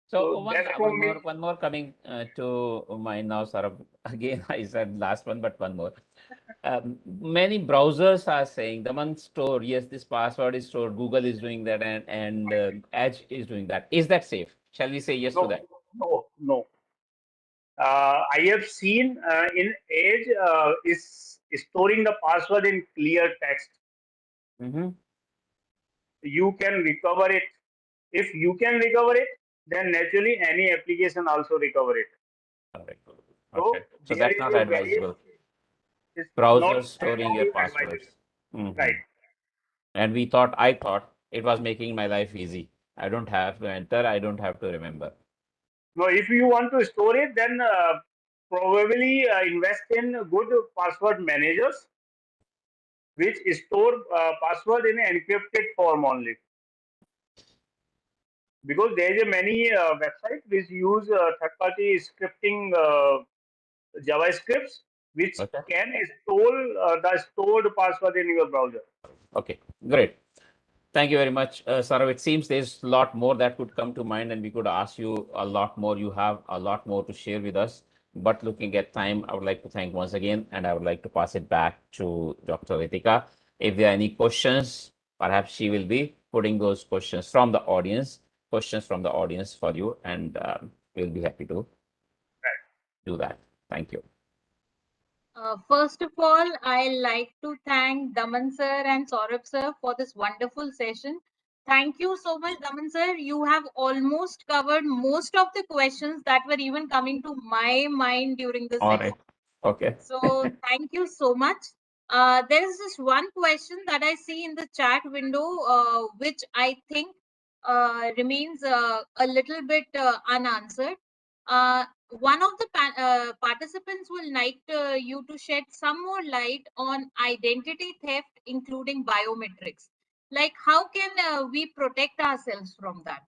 [SPEAKER 3] So
[SPEAKER 4] So that's for me.
[SPEAKER 3] one more coming to mind now, Saurabh. Again, I said last one, but one more. Many browsers are saying the one store, yes, this password is stored. Google is doing that, and Edge is doing that. Is that safe? Shall we say yes to
[SPEAKER 4] No,
[SPEAKER 3] that?
[SPEAKER 4] no. I have seen in Edge is storing the password in clear text.
[SPEAKER 3] Mm-hmm.
[SPEAKER 4] You can recover it. If you can recover it, then naturally any application also recover it.
[SPEAKER 3] Correct.
[SPEAKER 4] So
[SPEAKER 3] Okay. So
[SPEAKER 4] there
[SPEAKER 3] that's
[SPEAKER 4] is
[SPEAKER 3] not
[SPEAKER 4] a various.
[SPEAKER 3] advisable.
[SPEAKER 4] It's not
[SPEAKER 3] Browsers storing your
[SPEAKER 4] actually advisable.
[SPEAKER 3] passwords.
[SPEAKER 4] Right.
[SPEAKER 3] Hmm. And I thought it was making my life easy. I don't have to enter. I don't have to remember.
[SPEAKER 4] Now, if you want to store it, then probably invest in good password managers, which store password in an encrypted form only. Because there is a many websites which use third-party scripting JavaScripts, which
[SPEAKER 3] Okay.
[SPEAKER 4] can store the stored password in your browser.
[SPEAKER 3] Okay. Great. Thank you very much, Saurav. It seems there's a lot more that could come to mind, and we could ask you a lot more. You have a lot more to share with us. But looking at time, I would like to thank once again, and I would like to pass it back to Dr. Ritika. If there are any questions, perhaps she will be putting those questions from the audience for you, and we'll be happy to do that. Thank you.
[SPEAKER 1] First of all, I like to thank Daman sir and Saurabh sir for this wonderful session. Thank you so much, Daman sir. You have almost covered most of the questions that were even coming to my mind during the
[SPEAKER 3] All
[SPEAKER 1] session.
[SPEAKER 3] right. Okay.
[SPEAKER 1] So thank you so much. There is this one question that I see in the chat window, which I think remains a little bit unanswered. One of the participants will like you to shed some more light on identity theft, including biometrics. Like, how can we protect ourselves from that?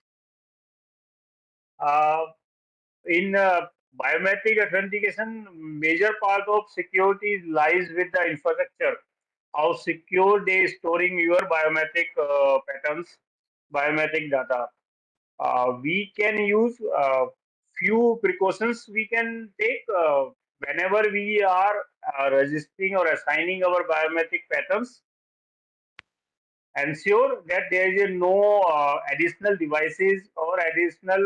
[SPEAKER 4] In biometric authentication, major part of security lies with the infrastructure. How secure they storing your biometric patterns, biometric data. We can use few precautions we can take whenever we are registering or assigning our biometric patterns. Ensure that there is no additional devices or additional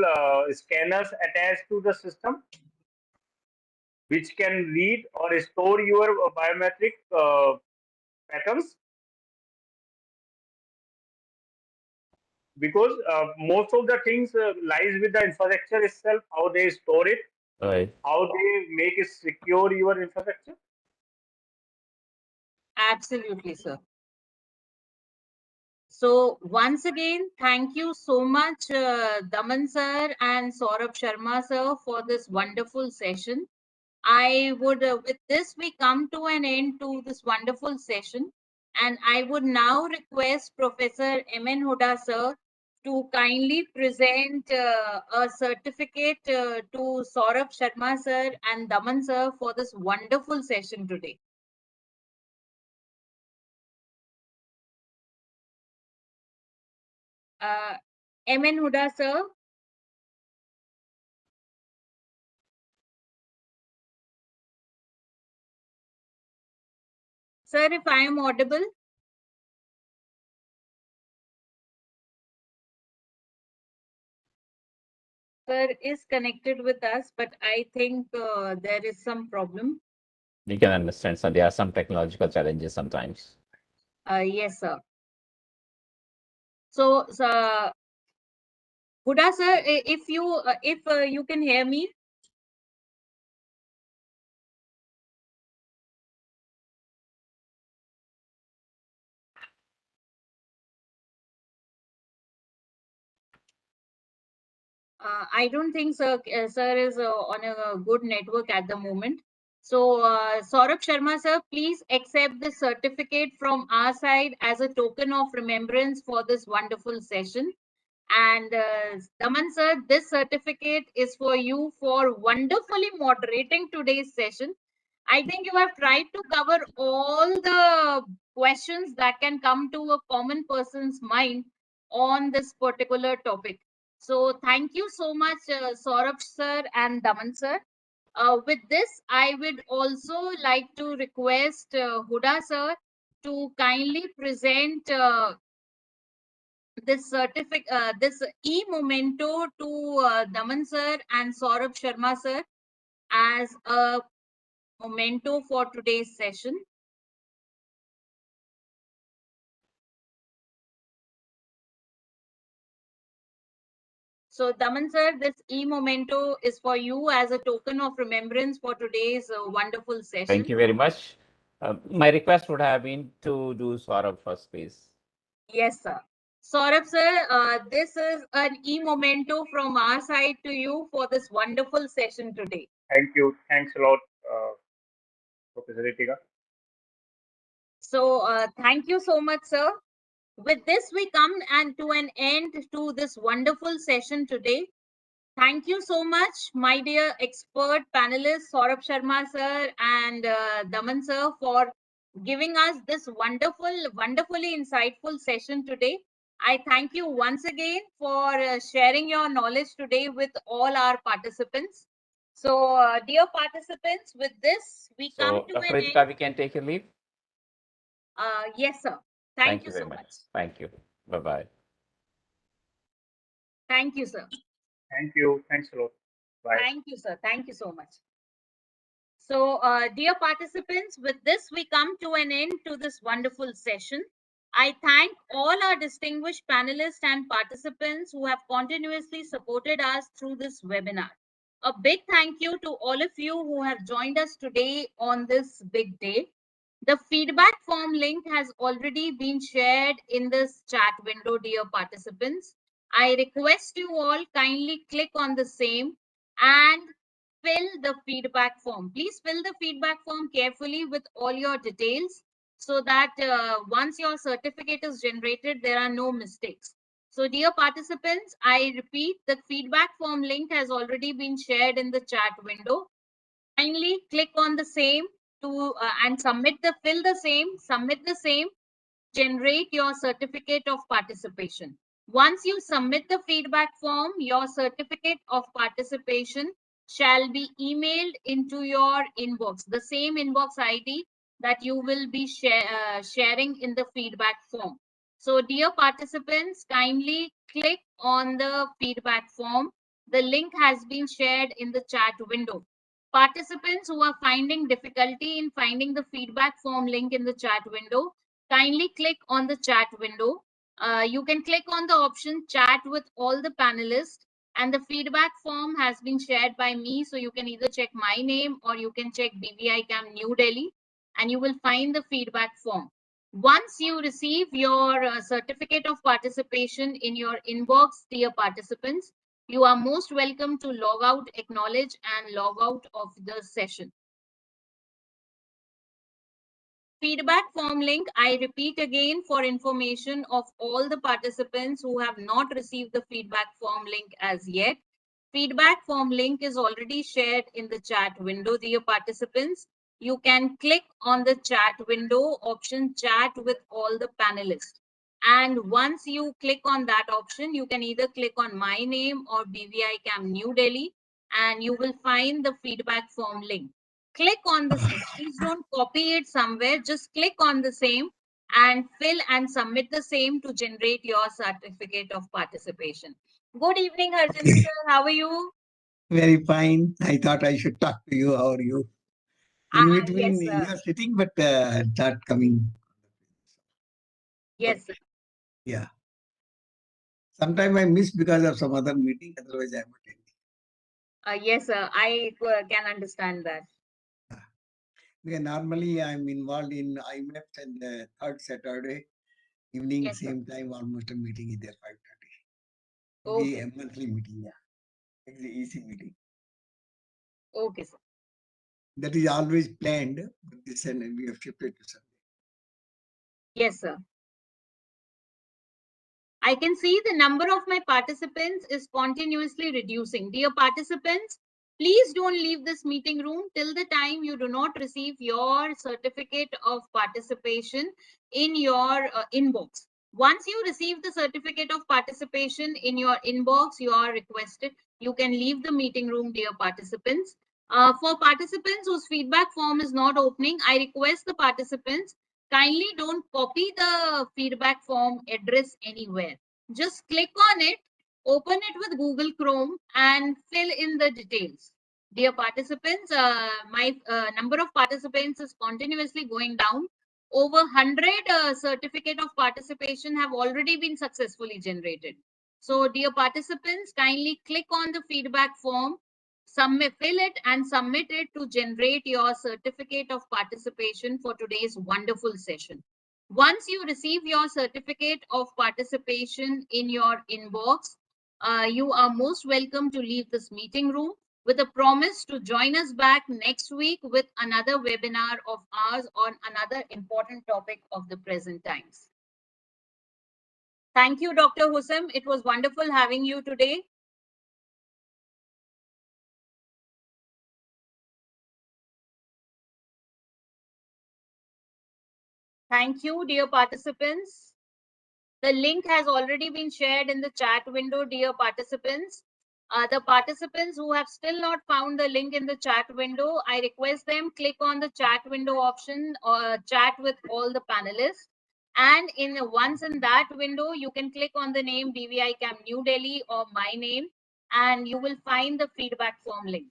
[SPEAKER 4] scanners attached to the system which can read or store your biometric patterns, because most of the things lies with the infrastructure itself, how they store it,
[SPEAKER 3] Right.
[SPEAKER 4] how they make it secure your infrastructure.
[SPEAKER 1] Absolutely, sir. So once again, thank you so much, Daman sir and Saurav Sharma sir, for this wonderful session. I would, with this, we come to an end to this wonderful session. And I would now request Professor M.N. Huda sir to kindly present a certificate to Saurabh Sharma sir and Daman sir for this wonderful session today. M.N. Huda sir. Sir, if I am audible. Sir is connected with us, but I think there is some problem.
[SPEAKER 3] You can understand. So there are some technological challenges sometimes.
[SPEAKER 1] Yes, sir. So, Huda sir, if you can hear me. I don't think sir is on a good network at the moment. So, Saurabh Sharma sir, please accept the certificate from our side as a token of remembrance for this wonderful session. And Daman sir, this certificate is for you for wonderfully moderating today's session. I think you have tried to cover all the questions that can come to a common person's mind on this particular topic. So thank you so much, Saurabh sir and Daman sir. With this, I would also like to request Huda sir to kindly present this certificate, this e-memento to Daman sir and Saurabh Sharma sir as a memento for today's session. So Daman sir, this e-memento is for you as a token of remembrance for today's wonderful session.
[SPEAKER 3] Thank you very much. My request would have been to do Saurabh first, please.
[SPEAKER 1] Yes, sir. Saurabh sir, this is an e-memento from our side to you for this wonderful session today.
[SPEAKER 4] Thank you. Thanks a lot, Professor Ritika.
[SPEAKER 1] So thank you so much, sir. With this, we come to an end to this wonderful session today. Thank you so much, my dear expert panelists, Saurabh Sharma sir and Daman sir, for giving us this wonderfully insightful session today. I thank you once again for sharing your knowledge today with all our participants. So, dear participants, with this, we come
[SPEAKER 3] So,
[SPEAKER 1] to
[SPEAKER 3] Dr.
[SPEAKER 1] an
[SPEAKER 3] Ritika,
[SPEAKER 1] end.
[SPEAKER 3] we can take your leave.
[SPEAKER 1] Yes, sir. Thank you
[SPEAKER 3] very
[SPEAKER 1] so much.
[SPEAKER 3] Thank you. Bye-bye.
[SPEAKER 1] Thank you, sir.
[SPEAKER 4] Thank you. Thanks a lot. Bye.
[SPEAKER 1] Thank you, sir. Thank you so much. So, dear participants, with this, we come to an end to this wonderful session. I thank all our distinguished panelists and participants who have continuously supported us through this webinar. A big thank you to all of you who have joined us today on this big day. The feedback form link has already been shared in this chat window, dear participants. I request you all kindly click on the same and fill the feedback form. Please fill the feedback form carefully with all your details so that once your certificate is generated, there are no mistakes. So dear participants, I repeat, the feedback form link has already been shared in the chat window. Kindly click on the same to and fill the same, submit the same, generate your certificate of participation. Once you submit the feedback form, your certificate of participation shall be emailed into your inbox, the same inbox ID that you will be sharing in the feedback form. So dear participants, kindly click on the feedback form. The link has been shared in the chat window. Participants who are finding difficulty in finding the feedback form link in the chat window, kindly click on the chat window. You can click on the option chat with all the panelists, and the feedback form has been shared by me. So you can either check my name or you can check BVI Cam New Delhi and you will find the feedback form. Once you receive your certificate of participation in your inbox, dear participants, you are most welcome to log out, acknowledge and log out of the session. Feedback form link, I repeat again for information of all the participants who have not received the feedback form link as yet. Feedback form link is already shared in the chat window, dear participants. You can click on the chat window option, chat with all the panelists. And once you click on that option, you can either click on my name or BVI Cam New Delhi, and you will find the feedback form link. Click on the same. Please don't copy it somewhere. Just click on the same and fill and submit the same to generate your certificate of participation. Good evening, Harjinder
[SPEAKER 5] Okay,
[SPEAKER 1] sir. How are you?
[SPEAKER 5] very fine. I thought I should talk to you. How are you? In between,
[SPEAKER 1] Yes,
[SPEAKER 5] you
[SPEAKER 1] sir.
[SPEAKER 5] are sitting, but not coming.
[SPEAKER 1] Yes,
[SPEAKER 5] Okay,
[SPEAKER 1] sir.
[SPEAKER 5] yeah. Sometime I miss because of some other meeting. Otherwise, I'm attending.
[SPEAKER 1] Yes, sir. I can understand that.
[SPEAKER 5] Yeah. Because normally I'm involved in IMF and the third Saturday evening,
[SPEAKER 1] Yes, sir.
[SPEAKER 5] same time, almost a meeting is there 5:30.
[SPEAKER 1] Okay.
[SPEAKER 5] A monthly meeting, yeah. It's the easy meeting.
[SPEAKER 1] Okay, sir.
[SPEAKER 5] That is always planned, but this and we have shifted to Sunday.
[SPEAKER 1] Yes, sir. I can see the number of my participants is continuously reducing. Dear participants, please don't leave this meeting room till the time you do not receive your certificate of participation in your inbox. Once you receive the certificate of participation in your inbox, you are requested. You can leave the meeting room, dear participants. For participants whose feedback form is not opening, I request the participants kindly don't copy the feedback form address anywhere. Just click on it, open it with Google Chrome and fill in the details. Dear participants, my number of participants is continuously going down. Over 100 certificate of participation have already been successfully generated. So dear participants, kindly click on the feedback form, fill it and submit it to generate your certificate of participation for today's wonderful session. Once you receive your certificate of participation in your inbox, you are most welcome to leave this meeting room with a promise to join us back next week with another webinar of ours on another important topic of the present times. Thank you, Dr. Husam. It was wonderful having you today. Thank you, dear participants. The link has already been shared in the chat window, dear participants. The participants who have still not found the link in the chat window, I request them click on the chat window option or chat with all the panelists. And once in that window, you can click on the name BVI Cam New Delhi or my name, and you will find the feedback form link.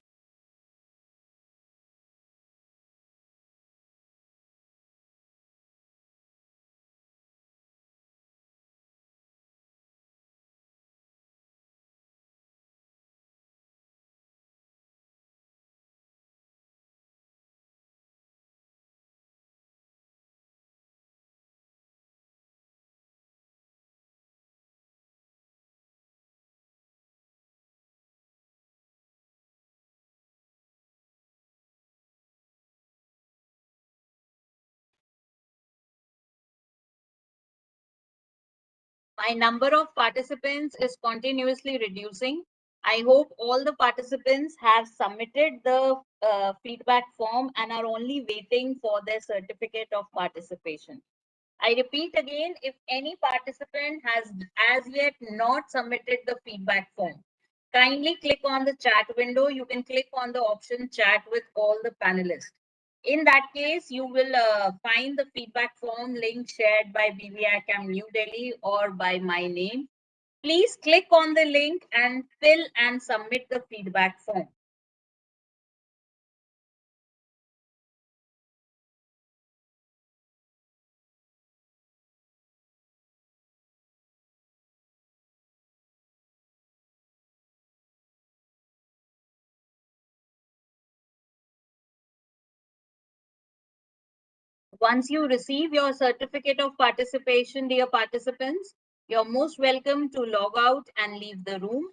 [SPEAKER 1] My number of participants is continuously reducing. I hope all the participants have submitted the feedback form and are only waiting for their certificate of participation. I repeat again, if any participant has as yet not submitted the feedback form, kindly click on the chat window. You can click on the option chat with all the panelists. In that case, you will find the feedback form link shared by BVI Camp New Delhi or by my name. Please click on the link and fill and submit the feedback form. Once you receive your certificate of participation, dear participants, you're most welcome to log out and leave the room.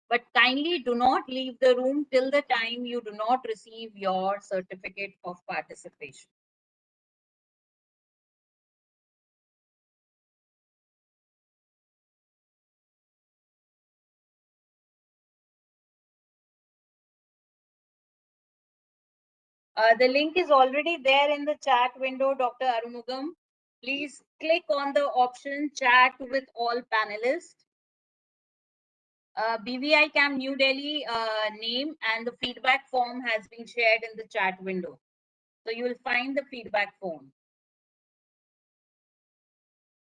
[SPEAKER 1] But kindly do not leave the room till the time you do not receive your certificate of participation. The link is already there in the chat window, Dr. Arumugam. Please click on the option chat with all panelists. BVI Camp New Delhi name and the feedback form has been shared in the chat window. So you will find the feedback form.